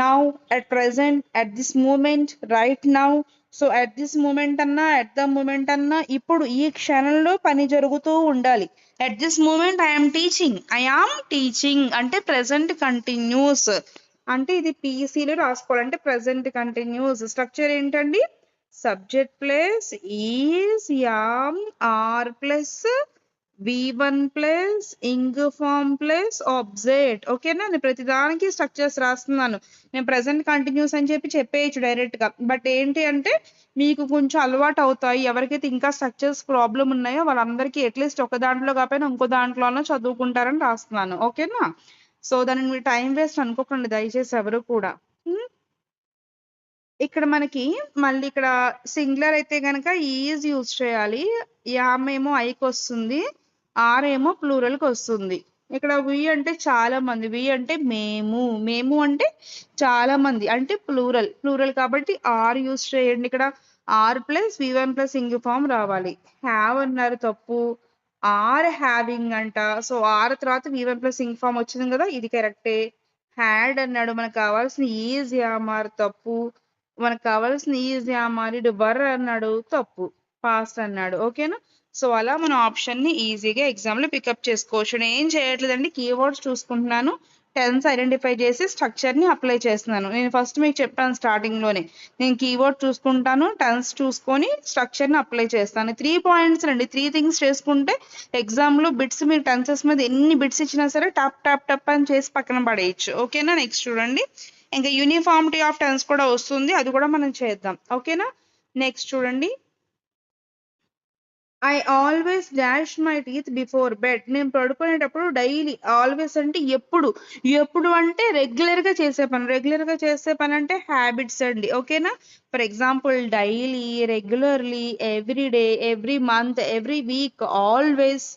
Now, at present, at this moment, right now. So at this moment అన్నా, అట్ ద మూమెంట్ అన్నా ఇప్పుడు ఈ క్షణంలో పని జరుగుతూ ఉండాలి. At this moment I am teaching అంటే ప్రెసెంట్ కంటిన్యూస్. అంటే ఇది పీసీలో రాసుకోవాలంటే ప్రెసెంట్ కంటిన్యూస్. స్ట్రక్చర్ ఏంటండి? Subject plus is, am, are plus V1 plus ing form plus object. ఓకేనా? నేను ప్రతిదానికి స్ట్రక్చర్స్ రాస్తున్నాను. నేను ప్రెసెంట్ కంటిన్యూస్ అని చెప్పేయచ్చు డైరెక్ట్ గా, బట్ ఏంటి అంటే మీకు కొంచెం అలవాటు అవుతాయి. ఎవరికైతే ఇంకా స్ట్రక్చర్స్ ప్రాబ్లం ఉన్నాయో వాళ్ళందరికీ అట్లీస్ట్ ఒక దాంట్లో కాకపోయినా ఇంకో దాంట్లోనో చదువుకుంటారని రాస్తున్నాను. ఓకేనా? సో దానిని మీరు టైం వేస్ట్ అనుకోకండి దయచేసి ఎవరు కూడా. ఇక్కడ మనకి మళ్ళీ ఇక్కడ సింగులర్ అయితే గనక ఈజ్ యూజ్ చేయాలి. యామ్ ఏమో ఐకి వస్తుంది, ఆర్ ఏమో ప్లూరల్ కి వస్తుంది. ఇక్కడ వి అంటే చాలా మంది, వి అంటే మేము, మేము అంటే చాలా మంది అంటే ప్లూరల్ కాబట్టి ఆర్ యూజ్ చేయండి. ఇక్కడ are plus V one plus ing form రావాలి. హ్యావ్ అన్నారు తప్పు, ఆర్ హ్యావింగ్ అంట. సో ఆర్ తర్వాత వి1 ప్లస్ ఇంగ్ ఫామ్ వచ్చింది కదా, ఇది కరెక్టే. హ్యాడ్ అన్నాడు, మనకు కావాల్సిన ఈజ్ యామార్ తప్పు, మనకు కావాల్సిన ఈజ్ యామారిడ్ వర్ అన్నాడు తప్పు, పాస్ట్ అన్నాడు. ఓకేనా? సో అలా మన ఆప్షన్ ని ఈజీగా ఎగ్జామ్ లో పికప్ చేసుకోవచ్చు. నేను ఏం చేయట్లేదండి, కీవర్డ్స్ చూసుకుంటున్నాను, టెన్స్ ఐడెంటిఫై చేసి స్ట్రక్చర్ ని అప్లై చేస్తున్నాను. నేను ఫస్ట్ మీకు చెప్పాను స్టార్టింగ్ లోనే, నేను కీవర్డ్ చూసుకుంటాను, టెన్స్ చూసుకొని స్ట్రక్చర్ ని అప్లై చేస్తాను. 3 పాయింట్స్ అండి, 3 థింగ్స్ చేసుకుంటే ఎగ్జామ్ లో బిట్స్ మీరు టెన్సెస్ మీద ఎన్ని బిట్స్ ఇచ్చినా సరే టప్ టప్ టప్ అని చేసి పక్కన పడేయచ్చు. ఓకేనా? నెక్స్ట్ చూడండి, ఇంకా యూనిఫార్మిటీ ఆఫ్ టెన్స్ కూడా వస్తుంది, అది కూడా మనం చేద్దాం. ఓకేనా? నెక్స్ట్ చూడండి, I always dash my teeth before bed. నేను పడుకునేటప్పుడు డైలీ, ఆల్వేస్ అంటే ఎప్పుడు, ఎప్పుడు అంటే రెగ్యులర్ గా చేసే పని, రెగ్యులర్ గా చేసే పని అంటే హ్యాబిట్స్ అండి. ఓకేనా? For example daily, regularly, every day, every month, every week, always,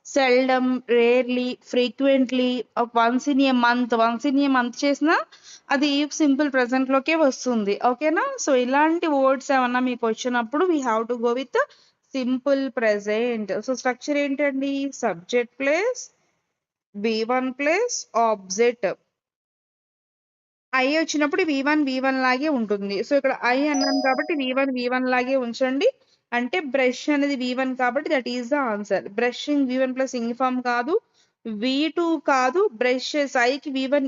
seldom, rarely, frequently, once in a month, once in a month చేసినా అది సింపుల్ ప్రెసెంట్ లోకే వస్తుంది. ఓకేనా? సో ఇలాంటి వర్డ్స్ ఏమన్నా మీకు వచ్చినప్పుడు we have to go with simple present. So structure ఏంటండి, subject plus V1 plus object. I వచ్చినప్పుడు V1 లాగే ఉంటుంది. సో ఇక్కడ ఐ అన్నాను కాబట్టి V1 లాగే ఉంచండి. అంటే బ్రష్ అనేది V1 కాబట్టి that is the answer. Brushing V1 plus ing form కాదు, V2 కాదు, బ్రషెస్ ఐకి V1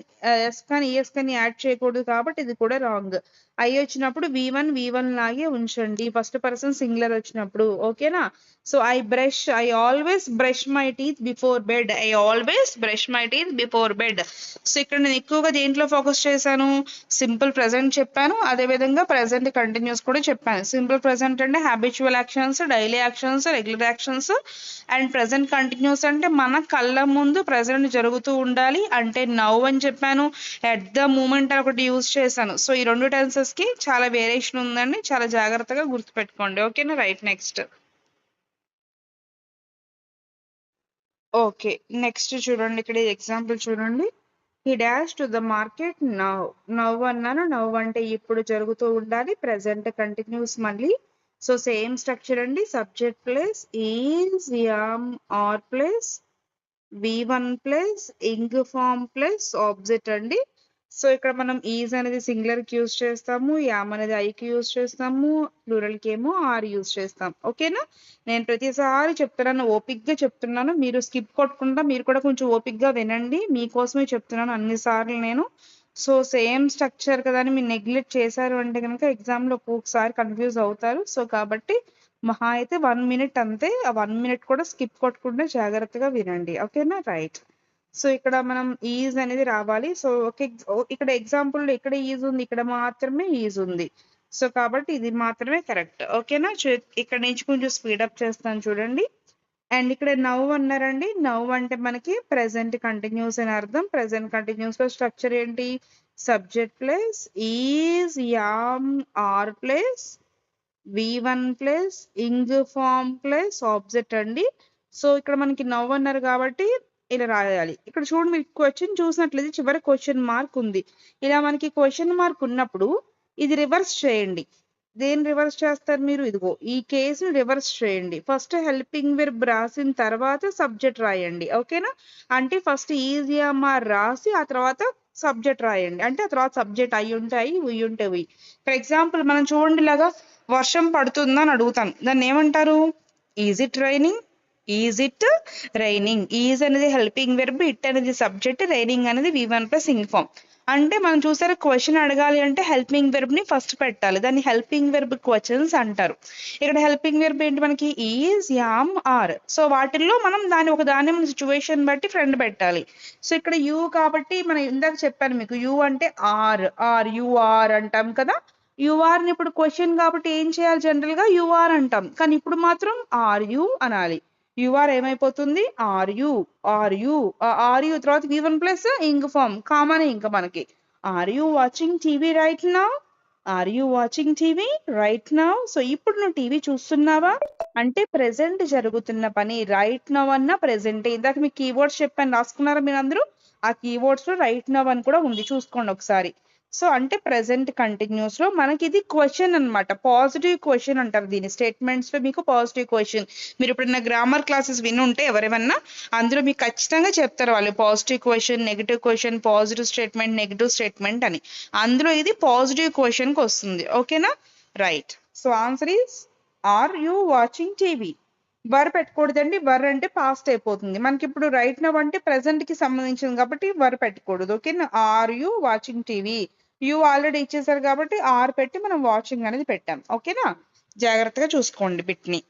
ఎస్ కానీ ఈఎస్ కానీ యాడ్ చేయకూడదు కాబట్టి ఇది కూడా రాంగ్. ఐ వచ్చినప్పుడు V1 లాగే ఉంచండి ఫస్ట్ పర్సన్ సింగులర్ వచ్చినప్పుడు. ఓకేనా? So I always brush my teeth before bed, I always brush my teeth before bed. So ఇక్కడ నేను ఎక్కువగా దేంట్లో ఫోకస్ చేశాను, సింపుల్ ప్రెసెంట్ చెప్పాను, అదేవిధంగా ప్రెసెంట్ కంటిన్యూస్ కూడా చెప్పాను. సింపుల్ ప్రెసెంట్ అంటే habitual actions, daily actions, regular actions. And present continuous అంటే మన కళ్ళ ముందు ప్రెసెంట్ జరుగుతూ ఉండాలి అంటే నౌ అని చెప్పాను, ఎట్ ద మూమెంట్ అని ఒకటి యూజ్ చేశాను. సో ఈ రెండు టెన్సెస్ కి చాలా వేరియేషన్ ఉందండి, చాలా జాగ్రత్తగా గుర్తుపెట్టుకోండి. ఓకేనా? రైట్. నెక్స్ట్ ఓకే, నెక్స్ట్ చూడండి, ఇక్కడ ఎగ్జాంపుల్ చూడండి. He dash to the market now. Now అన్నాను, నవ్ అంటే ఇప్పుడు జరుగుతూ ఉండాలి, ప్రెసెంట్ కంటిన్యూస్ మళ్ళీ. సో సేమ్ స్ట్రక్చర్ అండి, subject plus is am are plus V1 plus ing form plus object అండి. సో ఇక్కడ మనం ఈజ్ అనేది సింగులర్ కి యూజ్ చేస్తాము, యామ్ అనేది ఐకి యూజ్ చేస్తాము, ప్లూరల్ కి ఏమో ఆర్ యూజ్ చేస్తాం. ఓకేనా? నేను ప్రతిసారి చెప్తున్నాను, ఓపిక్ గా చెప్తున్నాను, మీరు స్కిప్ కొట్టకుండా మీరు కూడా కొంచెం ఓపిక్ గా వినండి, మీకోసమే చెప్తున్నాను అన్నిసార్లు నేను. సో సేమ్ స్ట్రక్చర్ కదా అని మీరు నెగ్లెక్ట్ చేశారు అంటే కనుక ఎగ్జామ్ లో ఒక్కొక్కసారి కన్ఫ్యూజ్ అవుతారు. సో కాబట్టి మహా అయితే 1 మినిట్ అంతే, ఆ 1 మినిట్ కూడా స్కిప్ కొట్టకుండా జాగ్రత్తగా వినండి. ఓకేనా? రైట్. సో ఇక్కడ మనం ఈజ్ అనేది రావాలి. సో ఇక్కడ ఎగ్జాంపుల్ ఇక్కడ ఈజ్ ఉంది, ఇక్కడ మాత్రమే ఈజ్ ఉంది. సో కాబట్టి ఇది మాత్రమే కరెక్ట్. ఓకేనా? ఇక్కడ నుంచి కొంచెం స్పీడప్ చేస్తాను చూడండి. అండ్ ఇక్కడ నవ్ అన్నారండి, నవ్ అంటే మనకి ప్రెసెంట్ కంటిన్యూస్ అని అర్థం. ప్రెసెంట్ కంటిన్యూస్ లో స్ట్రక్చర్ ఏంటి, subject plus is am are plus V1 plus ing form plus object అండి. సో ఇక్కడ మనకి నవ్ అన్నారు కాబట్టి ఇలా రాయాలి. ఇక్కడ చూడండి, మీరు క్వశ్చన్ చూసినట్లయితే చివరి క్వశ్చన్ మార్క్ ఉంది. ఇలా మనకి క్వశ్చన్ మార్క్ ఉన్నప్పుడు ఇది రివర్స్ చేయండి. దేని రివర్స్ చేస్తారు మీరు, ఇదిగో ఈ కేసుని రివర్స్ చేయండి. ఫస్ట్ హెల్పింగ్ వెర్బ్ రాసిన తర్వాత సబ్జెక్ట్ రాయండి. ఓకేనా? అంటే ఫస్ట్ ఈజీఎంఆర్ రాసి ఆ తర్వాత సబ్జెక్ట్ రాయండి. అంటే ఆ తర్వాత సబ్జెక్ట్ అయి ఉంటే అయి, ఉయ్యి ఉంటే ఉయ్యి. ఫర్ ఎగ్జాంపుల్ మనం చూడండి, ఇలాగా వర్షం పడుతుందా అని అడుగుతాను, దాన్ని ఏమంటారు, is it raining, is it raining. Is అనేది హెల్పింగ్ వెర్బ్, ఇట్ అనేది సబ్జెక్ట్, రైనింగ్ అనేది V1 ప్లస్ ఇంగ్ ఫామ్. అంటే మనం చూసారా, క్వశ్చన్ అడగాలి అంటే హెల్పింగ్ వెర్బ్ ని ఫస్ట్ పెట్టాలి, దాన్ని హెల్పింగ్ వెర్బ్ క్వశ్చన్స్ అంటారు. ఇక్కడ హెల్పింగ్ వెర్బ్ ఏంటి మనకి, ఈజ్ యామ్ ఆర్. సో వాటిల్లో మనం దాన్ని మన సిచ్యువేషన్ బట్టి ఫ్రెండ్ పెట్టాలి. సో ఇక్కడ యూ కాబట్టి మనం ఇందాక చెప్పాను మీకు, యూ అంటే ఆర్ యు ఆర్ అంటాం కదా. ని ఇప్పుడు క్వశ్చన్ కాబట్టి ఏం చేయాలి, జనరల్ గా యూఆర్ అంటాం, కానీ ఇప్పుడు మాత్రం ఆర్ యు అనాలి. యూఆర్ ఏమైపోతుంది ఆర్ యు తర్వాత V1 plus ing form common ఇంకా మనకి are you watching TV right now are you watching TV right now so ఇప్పుడు నువ్వు టీవీ చూస్తున్నావా అంటే ప్రెసెంట్ జరుగుతున్న పని రైట్ నౌ అన్న ప్రెసెంట్ ఇందాక మీకు కీవర్డ్స్ చెప్పాను రాసుకున్నారా మీరు అందరూ ఆ కీవర్డ్స్ లో రైట్ నౌ అని కూడా ఉంది చూసుకోండి ఒకసారి సో అంటే ప్రెసెంట్ కంటిన్యూస్ లో మనకి ఇది క్వశ్చన్ అన్నమాట పాజిటివ్ క్వశ్చన్ అంటారు దీని స్టేట్మెంట్స్ లో మీకు పాజిటివ్ క్వశ్చన్ మీరు ఎప్పుడైనా గ్రామర్ క్లాసెస్ వినుంటే ఎవరేమన్నా అందులో మీకు ఖచ్చితంగా చెప్తారు వాళ్ళు positive question negative question positive statement negative statement అని అందులో ఇది పాజిటివ్ క్వశ్చన్ కి వస్తుంది ఓకేనా right so answer is are you watching TV were పెట్టకూడదండి వర్ అంటే పాస్ట్ అయిపోతుంది మనకి ఇప్పుడు రైట్ నౌ అంటే ప్రెసెంట్ కి సంబంధించింది కాబట్టి వర్ పెట్టకూడదు ఓకేనా are you watching TV you already ఇచ్చేసారు కాబట్టి ఆర్ పెట్టి మనం వాచింగ్ అనేది పెట్టాం ఓకేనా జాగ్రత్తగా చూసుకోండి బిట్ని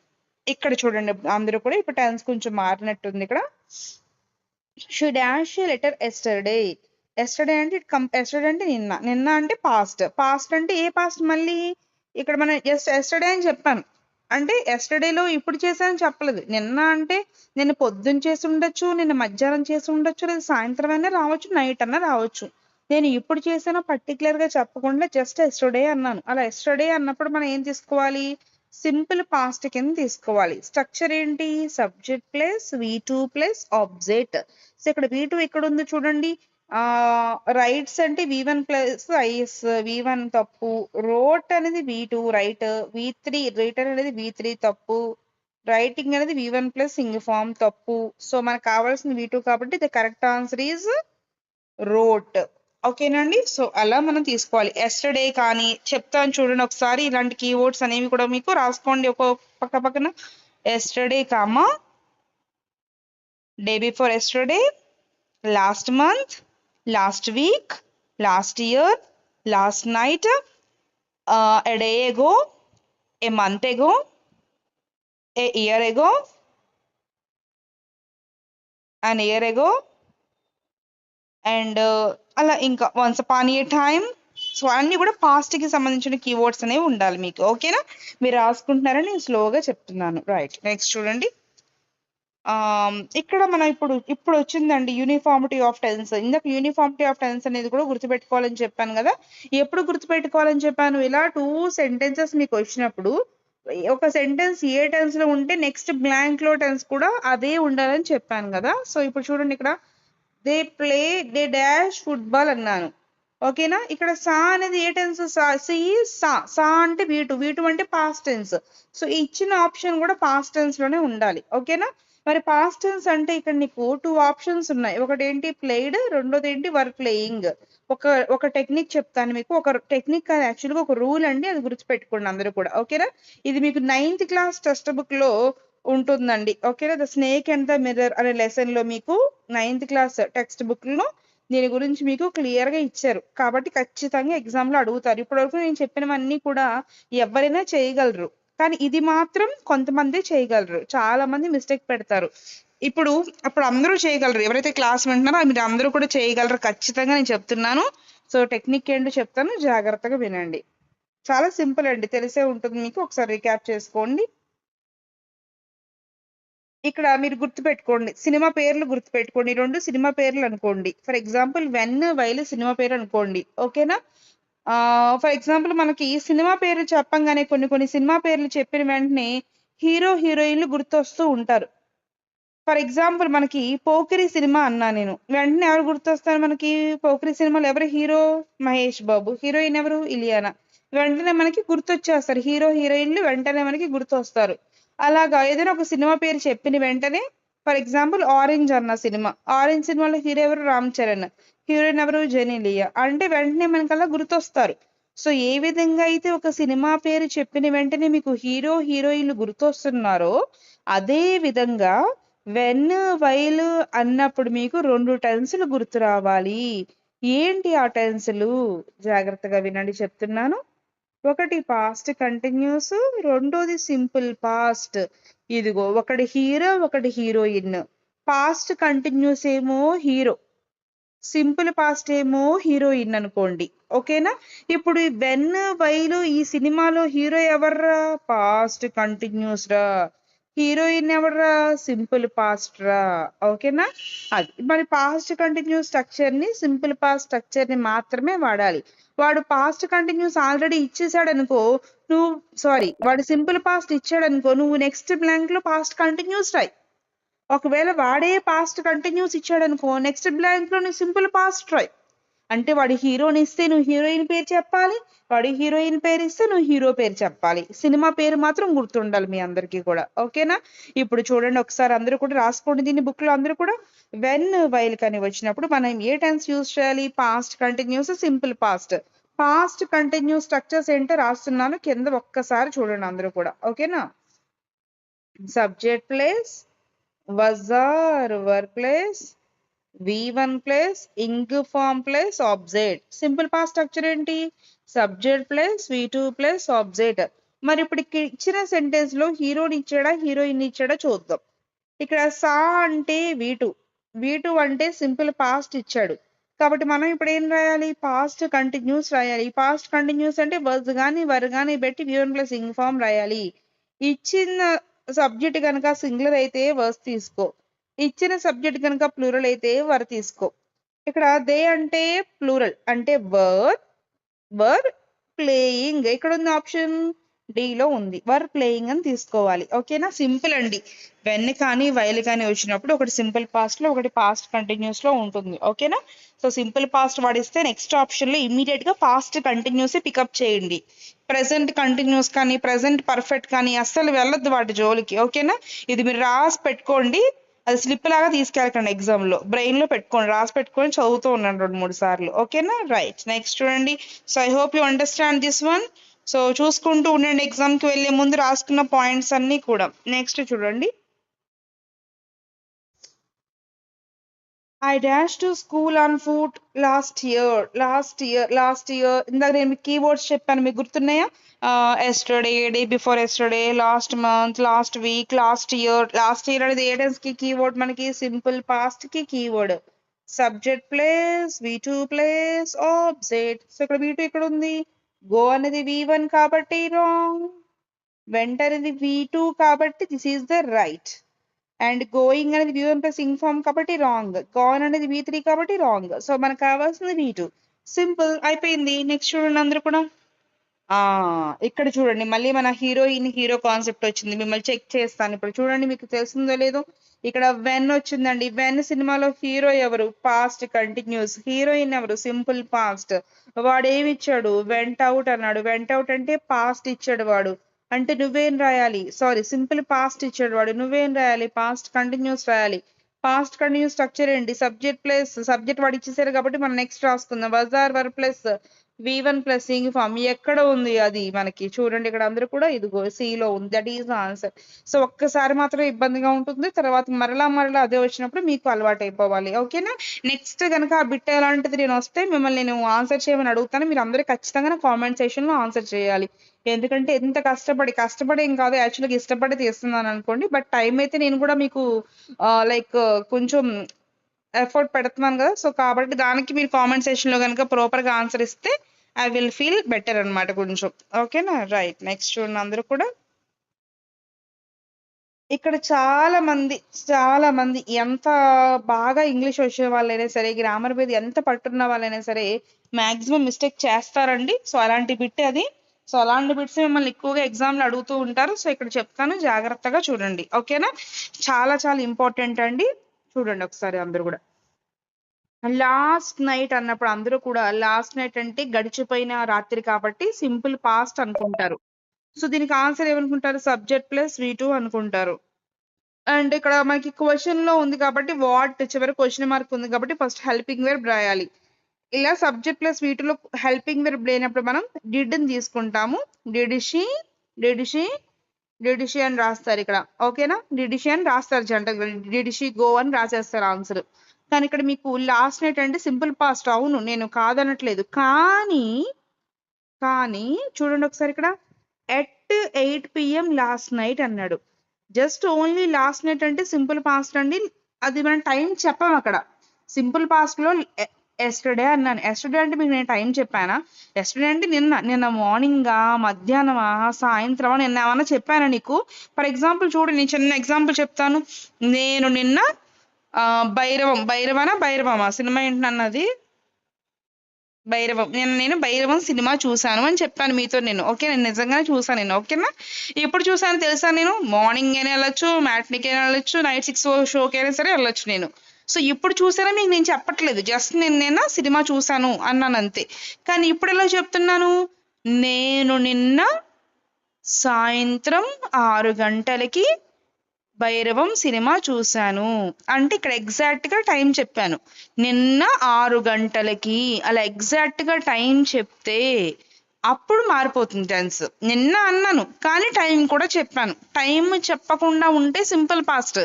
ఇక్కడ చూడండి అందరూ కూడా ఇప్పుడు టెన్స్ కొంచెం మారినట్టుంది ఇక్కడ she dash letter yesterday yesterday అంటే ఎస్టర్డే అంటే నిన్న అంటే పాస్ట్ అంటే ఏ పాస్ట్ మళ్ళీ ఇక్కడ మనం జస్ట్ ఎస్టర్డే అని చెప్పాను అంటే ఎస్టర్డేలో ఇప్పుడు చేశానని చెప్పలేదు నిన్న అంటే నిన్న పొద్దున్న చేసి ఉండొచ్చు నిన్న మధ్యాహ్నం చేసి ఉండొచ్చు లేదా సాయంత్రం అయినా రావచ్చు నైట్ అన్నా రావచ్చు నేను ఇప్పుడు చేసానో పర్టికులర్ గా చెప్పకుండా జస్ట్ ఎస్టర్డే అన్నాను అలా ఎస్టర్డే అన్నప్పుడు మనం ఏం తీసుకోవాలి సింపుల్ పాస్ట్ కింద తీసుకోవాలి స్ట్రక్చర్ ఏంటి subject plus V2 plus object so ఇక్కడ V2 ఇక్కడ ఉంది చూడండి రైట్స్ అంటే V1 ప్లస్ ఐఎస్ V1 తప్పు రోట్ అనేది V2 రైట్ V3 రిటర్న్ అనేది V3 తప్పు రైటింగ్ అనేది V1 ప్లస్ ఇంగ్ ఫామ్ తప్పు సో మనకు కావాల్సిన V2 కాబట్టి the correct answer is wrote ఓకేనండి సో అలా మనం తీసుకోవాలి ఎస్టర్డే కానీ చెప్తాను చూడండి ఒకసారి ఇలాంటి కీవర్డ్స్ అనేవి కూడా మీకు రాసుకోండి ఒక పక్కన yesterday comma day before yesterday last month last week, last year, last night, a day ago, a month ago, a year ago, an year ago, and అలా ఇంకా once upon a time so అన్ని కూడా past కి సంబంధించిన keywords అనేవి ఉండాలి మీకు ఓకేనా మీరు రాసుకుంటున్నారని నేను స్లోగా చెప్తున్నాను రైట్ నెక్స్ట్ చూడండి ఇక్కడ మనం ఇప్పుడు వచ్చిందండి యూనిఫార్మిటీ ఆఫ్ టెన్స్ ఇందాక యూనిఫార్మిటీ ఆఫ్ టెన్స్ అనేది కూడా గుర్తుపెట్టుకోవాలని చెప్పాను కదా ఎప్పుడు గుర్తుపెట్టుకోవాలని చెప్పాను ఇలా 2 సెంటెన్సెస్ మీకు వచ్చినప్పుడు ఒక సెంటెన్స్ ఏ టెన్స్ లో ఉంటే నెక్స్ట్ బ్లాంక్ లో టెన్స్ కూడా అదే ఉండాలని చెప్పాను కదా సో ఇప్పుడు చూడండి ఇక్కడ దే డాష్ ఫుట్బాల్ అన్నాను ఓకేనా ఇక్కడ సా అనేది ఏ టెన్స్ సా అంటే V2 అంటే పాస్ట్ టెన్స్ సో ఇచ్చిన ఆప్షన్ కూడా పాస్ట్ టెన్స్ లోనే ఉండాలి ఓకేనా మరి పాస్ట్ టెన్స్ అంటే ఇక్కడ నీకు 2 ఆప్షన్స్ ఉన్నాయి ఒకటి ఏంటి ప్లేడ్ రెండోది ఏంటి వర్ ప్లేయింగ్ ఒక టెక్నిక్ చెప్తాను మీకు ఒక టెక్నిక్ అది యాక్చువల్గా ఒక రూల్ అండి అది గుర్తుపెట్టుకోండి అందరూ కూడా ఓకేనా ఇది మీకు 9th క్లాస్ టెక్స్ట్ బుక్ లో ఉంటుందండి ఓకేనా the snake and the mirror అనే లెసన్ లో మీకు 9th క్లాస్ టెక్స్ట్ బుక్ లో దీని గురించి మీకు క్లియర్ గా ఇచ్చారు కాబట్టి ఖచ్చితంగా ఎగ్జామ్ లో అడుగుతారు ఇప్పటివరకు నేను చెప్పినవన్నీ కూడా ఎవరైనా చేయగలరు కానీ ఇది మాత్రం కొంతమంది చేయగలరు చాలా మంది మిస్టేక్ పెడతారు అప్పుడు అందరూ చేయగలరు ఎవరైతే క్లాస్ వింటున్నారో మీరు అందరూ కూడా చేయగలరు ఖచ్చితంగా నేను చెప్తున్నాను సో టెక్నిక్ ఏంటో చెప్తాను జాగ్రత్తగా వినండి చాలా సింపుల్ అండి తెలిసే ఉంటుంది మీకు ఒకసారి రీక్యాప్ చేసుకోండి ఇక్కడ మీరు గుర్తుపెట్టుకోండి సినిమా పేర్లు గుర్తుపెట్టుకోండి 2 సినిమా పేర్లు అనుకోండి for example when while cinema పేరు అనుకోండి ఓకేనా ఫర్ ఎగ్జాంపుల్ మనకి సినిమా పేరు చెప్పంగానే కొన్ని సినిమా పేర్లు చెప్పిన వెంటనే హీరో హీరోయిన్లు గుర్తొస్తూ ఉంటారు ఫర్ ఎగ్జాంపుల్ మనకి పోకిరి సినిమా అన్నా నేను వెంటనే ఎవరు గుర్తొస్తారు మనకి పోకిరి సినిమాలో ఎవరు హీరో మహేష్ బాబు హీరోయిన్ ఎవరు ఇలియానా వెంటనే మనకి గుర్తొచ్చేస్తారు హీరో హీరోయిన్లు వెంటనే మనకి గుర్తొస్తారు అలాగా ఏదైనా ఒక సినిమా పేరు చెప్పిన వెంటనే ఫర్ ఎగ్జాంపుల్ ఆరెంజ్ అన్న సినిమా ఆరెంజ్ సినిమాలో హీరో ఎవరు రామ్ చరణ్ హీరోయిన్ ఎవరు జెనీలియా అంటే వెంటనే మనకి అలా గుర్తొస్తారు సో ఏ విధంగా అయితే ఒక సినిమా పేరు చెప్పిన వెంటనే మీకు హీరో హీరోయిన్లు గుర్తొస్తున్నారో అదే విధంగా వెన్ వైల్ అన్నప్పుడు మీకు 2 టెన్సులు గుర్తు రావాలి ఏంటి ఆ టెన్సులు జాగ్రత్తగా వినండి చెప్తున్నాను ఒకటి పాస్ట్ కంటిన్యూస్ రెండోది సింపుల్ పాస్ట్ ఇదిగో ఒకటి హీరో ఒకటి హీరోయిన్ పాస్ట్ కంటిన్యూస్ ఏమో హీరో సింపుల్ పాస్ట్ ఏమో హీరోయిన్ అనుకోండి ఓకేనా ఇప్పుడు వెన్ వైలు ఈ సినిమాలో హీరో ఎవర్రా పాస్ట్ కంటిన్యూస్ రా హీరోయిన్ ఎవరా? సింపుల్ పాస్ట్ రా. ఓకేనా? అది మరి పాస్ట్ కంటిన్యూస్ స్ట్రక్చర్ ని సింపుల్ పాస్ట్ స్ట్రక్చర్ ని మాత్రమే వాడాలి. వాడు పాస్ట్ కంటిన్యూస్ ఆల్రెడీ ఇచ్చేసాడు అనుకో, నువ్వు వాడు సింపుల్ పాస్ట్ ఇచ్చాడు అనుకో, నువ్వు నెక్స్ట్ బ్లాంక్ లో పాస్ట్ కంటిన్యూస్ రాయి. ఒకవేళ వాడే పాస్ట్ కంటిన్యూస్ ఇచ్చాడు అనుకో, నెక్స్ట్ బ్లాంక్ లో నువ్వు సింపుల్ పాస్ట్ రాయి. అంటే వాడి హీరోని ఇస్తే నువ్వు హీరోయిన్ పేరు చెప్పాలి, వాడి హీరోయిన్ పేరు ఇస్తే నువ్వు హీరో పేరు చెప్పాలి. సినిమా పేరు మాత్రం గుర్తుండాలి మీ అందరికీ కూడా. ఓకేనా? ఇప్పుడు చూడండి ఒకసారి, అందరూ కూడా రాసుకోండి దీన్ని బుక్ లో అందరూ కూడా. వెన్ వైల్ కానీ వచ్చినప్పుడు మనం ఏ టెన్స్ యూజ్ చేయాలి? Past continuous, simple past. Past continuous structures ఏంటో రాస్తున్నాను, కింద ఒక్కసారి చూడండి అందరూ కూడా. ఓకేనా? Subject plus, was or were plus, V1 plus ing form plus object. Simple past structure ఏంటి? Subject plus V2 plus object. మరి ఇప్పుడు ఇచ్చిన సెంటెన్స్ లో హీరోని ఇచ్చాడా హీరోయిన్ ఇచ్చాడా చూద్దాం. ఇక్కడ సా అంటే V2 అంటే సింపుల్ పాస్ట్ ఇచ్చాడు. కాబట్టి మనం ఇప్పుడు ఏం రాయాలి? పాస్ట్ కంటిన్యూస్ రాయాలి. పాస్ట్ కంటిన్యూస్ అంటే వర్స్ గాని వర్ గాని పెట్టి V1 ప్లస్ ఇంగ్ ఫార్మ్ రాయాలి. ఇచ్చిన సబ్జెక్ట్ కనుక సింగులర్ అయితే వర్స్ తీసుకో, ఇచ్చిన సబ్జెక్ట్ కనుక ప్లూరల్ అయితే వర్ తీసుకో. ఇక్కడ దే అంటే ప్లూరల్, అంటే వర్ ప్లేయింగ్. ఎక్కడ ఉంది ఆప్షన్? డి లో ఉంది. వర్ ప్లేయింగ్ అని తీసుకోవాలి. ఓకేనా? సింపుల్ అండి. వెన్ కానీ వైల్ కానీ వచ్చినప్పుడు ఒకటి సింపుల్ పాస్ట్ లో, ఒకటి పాస్ట్ కంటిన్యూస్ లో ఉంటుంది. ఓకేనా? సో సింపుల్ పాస్ట్ వాడిస్తే నెక్స్ట్ ఆప్షన్ లో ఇమీడియట్ గా పాస్ట్ కంటిన్యూస్ పికప్ చేయండి. ప్రెసెంట్ కంటిన్యూస్ కానీ ప్రెసెంట్ పర్ఫెక్ట్ కానీ అస్సలు వెళ్ళొద్దు వాటి జోలికి. ఓకేనా? ఇది మీరు రాసి పెట్టుకోండి, అది స్లిప్ లాగా తీసుకెళ్ళకండి, ఎగ్జామ్ లో బ్రెయిన్ లో పెట్టుకోండి, రాసి పెట్టుకొని చదువుతూ ఉన్నాను 2-3 సార్లు. ఓకేనా? రైట్. నెక్స్ట్ చూడండి. So I hope you understand this one. So చూసుకుంటూ ఉండండి ఎగ్జామ్ కి వెళ్లే ముందు రాసుకున్న పాయింట్స్ అన్ని కూడా. నెక్స్ట్ చూడండి. I dashed to school on foot last year. ఇందాక నేను మీకు కీవర్డ్స్ చెప్పాను, మీకు గుర్తున్నాయా? Yesterday, day before yesterday, last month, last week, last year. Last year అనేది ఏ టెన్స్ కి కీవర్డ్? మనకి సింపుల్ పాస్ట్ కి keyword. Subject plus V2 place object. So ఇక్కడ V2 ఇక్కడ ఉంది. గో అనేది V1 కాబట్టి రాంగ్. వెంట అనేది V2 కాబట్టి this is the right. And going అనేది V1 ప్లస్ ఇంగ్ ఫార్మ్ కాబట్టి రాంగ్. గాన్ అనేది V3 కాబట్టి రాంగ్. సో మనకు కావాల్సింది V2. సింపుల్ అయిపోయింది. నెక్స్ట్ చూడండి అందరూ కూడా. ఇక్కడ చూడండి, మళ్ళీ మన హీరోయిన్ హీరో కాన్సెప్ట్ వచ్చింది. మిమ్మల్ని చెక్ చేస్తాను ఇప్పుడు. చూడండి మీకు తెలిసిందో లేదో. ఇక్కడ వెన్ వచ్చిందండి. వెన్ సినిమాలో హీరో ఎవరు? Past continuous. హీరోయిన్ ఎవరు? Simple past. వాడు ఏమి ఇచ్చాడు? వెంట్ అవుట్ అన్నాడు. వెంట్ అవుట్ అంటే పాస్ట్ ఇచ్చాడు వాడు. అంటే నువ్వేం రాయాలి? సింపుల్ పాస్ట్ ఇచ్చాడు వాడు, నువ్వేం రాయాలి? పాస్ట్ కంటిన్యూస్ రాయాలి. పాస్ట్ కంటిన్యూస్ స్ట్రక్చర్ ఏంటి? సబ్జెక్ట్ ప్లస్ సబ్జెక్ట్ వాడు ఇచ్చేసారు కాబట్టి మనం నెక్స్ట్ రాసుకుందాం. Was or were plus V1 plus ing form. ఎక్కడ ఉంది అది? మనకి చూడండి ఇక్కడ అందరూ కూడా ఇదిగో C లో ఉంది. That is answer. సో ఒక్కసారి మాత్రం ఇబ్బందిగా ఉంటుంది, తర్వాత మరలా అదే వచ్చినప్పుడు మీకు అలవాటు అయిపోవాలి. ఓకేనా? నెక్స్ట్ కనుక ఆ బిట్ ఎలాంటిది నేను వస్తే మిమ్మల్ని నేను ఆన్సర్ చేయమని అడుగుతాను. మీరు అందరూ ఖచ్చితంగా కామెంట్ సెక్షన్ లో ఆన్సర్ చేయాలి. ఎందుకంటే ఎంత కష్టపడి ఏం కాదు, యాక్చువల్గా ఇష్టపడి తీస్తున్నాను అనుకోండి. బట్ టైం అయితే నేను కూడా మీకు లైక్ కొంచెం ఎఫర్ట్ పెడుతున్నాను కదా. సో కాబట్టి దానికి మీరు కామెంట్ సెక్షన్ లో కనుక ప్రాపర్ గా ఆన్సర్ ఇస్తే ఐ విల్ ఫీల్ బెటర్ అనమాట కొంచెం. ఓకేనా? రైట్. నెక్స్ట్ చూడండి అందరూ కూడా. ఇక్కడ చాలా మంది ఎంత బాగా ఇంగ్లీష్ వచ్చే వాళ్ళైనా సరే, గ్రామర్ మీద ఎంత పట్టున్న వాళ్ళైనా సరే మాక్సిమం మిస్టేక్ చేస్తారండి. సో అలాంటి బిట్ అది. సో అలాంటి బిట్స్ మిమ్మల్ని ఎక్కువగా ఎగ్జామ్లో అడుగుతూ ఉంటారు. సో ఇక్కడ చెప్తాను, జాగ్రత్తగా చూడండి. ఓకేనా? చాలా ఇంపార్టెంట్ అండి. చూడండి ఒకసారి అందరూ కూడా. లాస్ట్ నైట్ అన్నప్పుడు అందరూ కూడా లాస్ట్ నైట్ అంటే గడిచిపోయిన రాత్రి కాబట్టి సింపుల్ పాస్ట్ అనుకుంటారు. సో దీనికి ఆన్సర్ ఏమనుకుంటారు? సబ్జెక్ట్ ప్లస్ V2 అనుకుంటారు. అండ్ ఇక్కడ మనకి క్వశ్చన్ లో ఉంది కాబట్టి వాట్ చివరి క్వశ్చన్ మార్క్ ఉంది కాబట్టి ఫస్ట్ హెల్పింగ్ వెర్బ్ రాయాలి. ఇలా సబ్జెక్ట్ ప్లస్ V2 లో హెల్పింగ్ వెర్బ్ లేనప్పుడు మనం డిడ్ ని తీసుకుంటాము. డిడ్ షీ అని రాస్తారు ఇక్కడ. ఓకేనా? డిడ్ షీ అని రాస్తారు జనరల్. డిడ్ షీ గో అని రాసేస్తారు ఆన్సర్. కానీ ఇక్కడ మీకు లాస్ట్ నైట్ అంటే సింపుల్ పాస్ట్. అవును, నేను కాదనట్లేదు. కానీ చూడండి ఒకసారి ఇక్కడ. ఎట్ 8 PM లాస్ట్ నైట్ అన్నాడు. జస్ట్ ఓన్లీ లాస్ట్ నైట్ అంటే సింపుల్ పాస్ట్ అండి. అది మనం టైం చెప్పాం అక్కడ. సింపుల్ పాస్ట్ లో ఎస్టర్డే అన్నాను. ఎస్టర్డే అంటే మీకు నేను టైం చెప్పానా? ఎస్టర్డే అంటే నిన్న మార్నింగా, మధ్యాహ్నమా, సాయంత్రమా, నిన్న ఏమన్నా చెప్పానా నీకు? ఫర్ ఎగ్జాంపుల్ చూడు, నేను చిన్న ఎగ్జాంపుల్ చెప్తాను. నేను నిన్న భైరవమా సినిమా ఏంటన్నది? భైరవం. నేను భైరవం సినిమా చూసాను అని చెప్పాను మీతో నేను. ఓకే, నేను నిజంగానే చూసాను నేను. ఓకేనా? ఎప్పుడు చూసాను తెలుసా? నేను మార్నింగ్ అయినా వెళ్ళొచ్చు, మ్యాట్నిక్ అయినా వెళ్ళొచ్చు, నైట్ 6 షోకి అయినా సరే వెళ్ళొచ్చు నేను. సో ఇప్పుడు చూసారా మీకు నేను చెప్పట్లేదు, జస్ట్ నిన్న సినిమా చూసాను అన్నాను అంతే. కానీ ఇప్పుడు ఎలా చెప్తున్నాను? నేను నిన్న సాయంత్రం 6 గంటలకి భైరవం సినిమా చూశాను అంటే ఇక్కడ ఎగ్జాక్ట్ గా టైం చెప్పాను. నిన్న 6 గంటలకి అలా ఎగ్జాక్ట్ గా టైం చెప్తే అప్పుడు మారిపోతుంది టెన్స్. నిన్న అన్నాను కానీ టైం కూడా చెప్పాను. టైం చెప్పకుండా ఉంటే సింపుల్ పాస్ట్,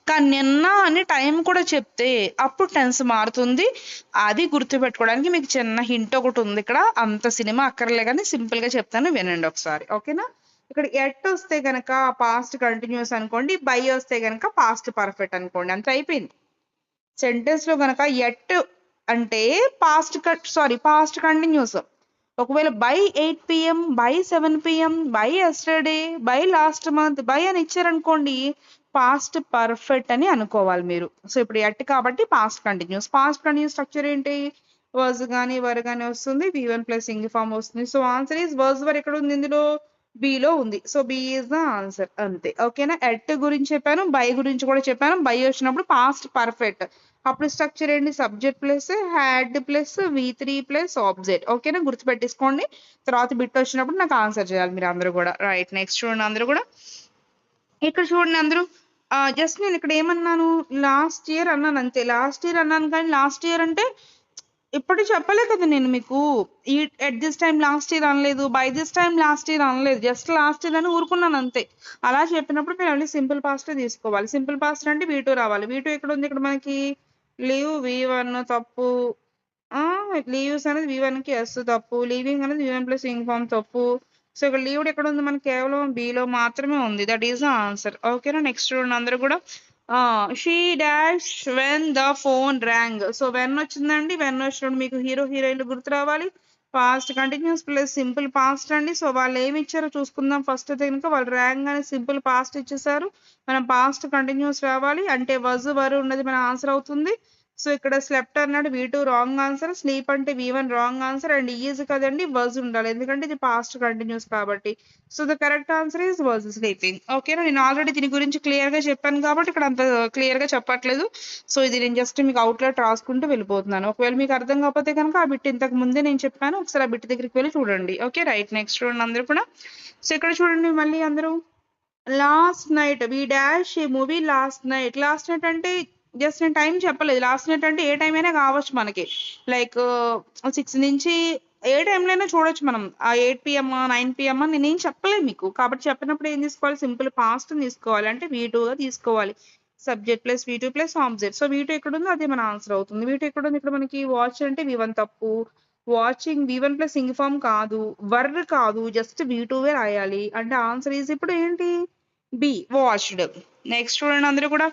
కానీ నిన్న అని టైం కూడా చెప్తే అప్పుడు టెన్స్ మారుతుంది. అది గుర్తుపెట్టుకోవడానికి మీకు చిన్న హింట్ ఒకటి ఉంది ఇక్కడ. అంత సినిమా అక్కర్లే కానీ సింపుల్ గా చెప్తాను, వినండి ఒకసారి. ఓకేనా? ఇక్కడ ఎట్ వస్తే గనక పాస్ట్ కంటిన్యూస్ అనుకోండి, బై వస్తే గనక పాస్ట్ పర్ఫెక్ట్ అనుకోండి, అంత అయిపోయింది. సెంటెన్స్ లో గనక ఎట్ అంటే పాస్ట్ కంటిన్యూస్. ఒకవేళ by 8 PM, by 7 PM, by yesterday, by last month, by అని ఇచ్చారనుకోండి, పాస్ట్ పర్ఫెక్ట్ అని అనుకోవాలి మీరు. సో ఇప్పుడు ఎట్ కాబట్టి పాస్ట్ కంటిన్యూస్ స్ట్రక్చర్ ఏంటి? వర్స్ కానీ వర్ కానీ వస్తుంది, V1 ప్లస్ సింగ్ ఫామ్ వస్తుంది. So answer is was were ఎక్కడ ఉంది? ఇందులో బిలో ఉంది. So B is the answer, అంతే. ఓకేనా? ఎట్ గురించి చెప్పాను, బై గురించి కూడా చెప్పాను. బై వచ్చినప్పుడు పాస్ట్ పర్ఫెక్ట్, అప్పుడు స్ట్రక్చర్ ఏంటి? Subject plus had plus V3 plus object. ఓకేనా? గుర్తుపెట్టేసుకోండి. తర్వాత బిట్ వచ్చినప్పుడు నాకు ఆన్సర్ చేయాలి మీరు అందరూ కూడా. రైట్, నెక్స్ట్ చూడండి అందరూ కూడా. ఇక్కడ చూడండి అందరూ, జస్ట్ నేను ఇక్కడ ఏమన్నాను? లాస్ట్ ఇయర్ అన్నాను అంతే. లాస్ట్ ఇయర్ అన్నాను కానీ లాస్ట్ ఇయర్ అంటే ఇప్పుడు చెప్పలే కదా నేను మీకు. ఈ at this time last year అనలేదు, by this time last year అనలేదు, జస్ట్ లాస్ట్ ఇయర్ అని ఊరుకున్నాను అంతే. అలా చెప్పినప్పుడు మీరు అన్ని సింపుల్ పాస్ట్ తీసుకోవాలి. సింపుల్ పాస్ట్ అంటే V2 రావాలి. V2 ఎక్కడ ఉంది? ఇక్కడ మనకి లీవ్ V1 తప్పు, లీవ్స్ అనేది V1 కి ఎస్ తప్పు, లీవింగ్ అనేది V1 ప్లస్ ఇన్ఫార్మ్ తప్పు. సో ఇక్కడ లీవ్డ్ ఎక్కడ ఉంది? మనకి కేవలం బిలో మాత్రమే ఉంది. That is the answer. ఓకేనా? నెక్స్ట్ చూడండి అందరూ కూడా. She dash when the phone rang. So when వచ్చిందండి. వెన్ వచ్చినప్పుడు మీకు హీరో హీరోయిన్లు గుర్తు రావాలి. Past continuous plus simple past అండి. సో వాళ్ళు ఏమి ఇచ్చారో చూసుకుందాం. ఫస్ట్ అయితే కనుక వాళ్ళు ర్యాంగ్ అని సింపుల్ పాస్ట్ ఇచ్చేసారు. మనం పాస్ట్ కంటిన్యూస్ రావాలి అంటే వరు ఉన్నది మన ఆన్సర్ అవుతుంది. సో ఇక్కడ స్లెప్ట్ అన్నాడు, V2 రాంగ్ ఆన్సర్. స్లీప్ అంటే V1 wrong answer. And is కదండి, వజ్ ఉండాలి ఎందుకంటే ఇది పాస్ట్ కంటిన్యూస్ కాబట్టి. So the correct answer is was sleeping. ఓకేనా? నేను ఆల్రెడీ దీని గురించి క్లియర్ గా చెప్పాను కాబట్టి ఇక్కడ అంత క్లియర్ గా చెప్పట్లేదు. సో ఇది నేను జస్ట్ మీకు అవుట్లెట్ రాసుకుంటూ వెళ్ళిపోతున్నాను. ఒకవేళ మీకు అర్థం కాకపోతే కనుక ఆ బిట్ ఇంతకు ముందే నేను చెప్పాను, ఒకసారి ఆ బిట్ దగ్గరికి వెళ్ళి చూడండి. Okay, right. నెక్స్ట్ చూడండి అందరూ కూడా. సో ఇక్కడ చూడండి మళ్ళీ అందరూ, లాస్ట్ నైట్ వి డాష్ ఈ movie last night. Last night అంటే జస్ట్ నేను టైం చెప్పలేదు. లాస్ట్ నైట్ అంటే ఏ టైం అయినా కావచ్చు మనకి. లైక్ 6 నుంచి ఏ టైంలో అయినా చూడొచ్చు మనం. 8 PM 9 PM అని నేనేం చెప్పలేదు మీకు. కాబట్టి చెప్పినప్పుడు ఏం తీసుకోవాలి? సింపుల్ పాస్ట్ తీసుకోవాలి అంటే V2 గా తీసుకోవాలి. Subject plus V2 plus object. So V2 ఎక్కడ ఉందో అదే మన ఆన్సర్ అవుతుంది. V2 ఎక్కడ ఉంది? ఇక్కడ మనకి వాచ్ అంటే V1 తప్పు, వాచింగ్ V1 ప్లస్ ఇన్ఫార్మ్ కాదు, వర్ కాదు, జస్ట్ V2 రాయాలి అంటే ఆన్సర్ ఈజ్ ఇప్పుడు ఏంటి? B, watched. నెక్స్ట్ చూడండి అందరూ కూడా.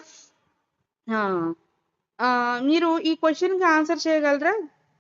మీరు ఈ క్వశ్చన్ కి ఆన్సర్ చేయగలరా?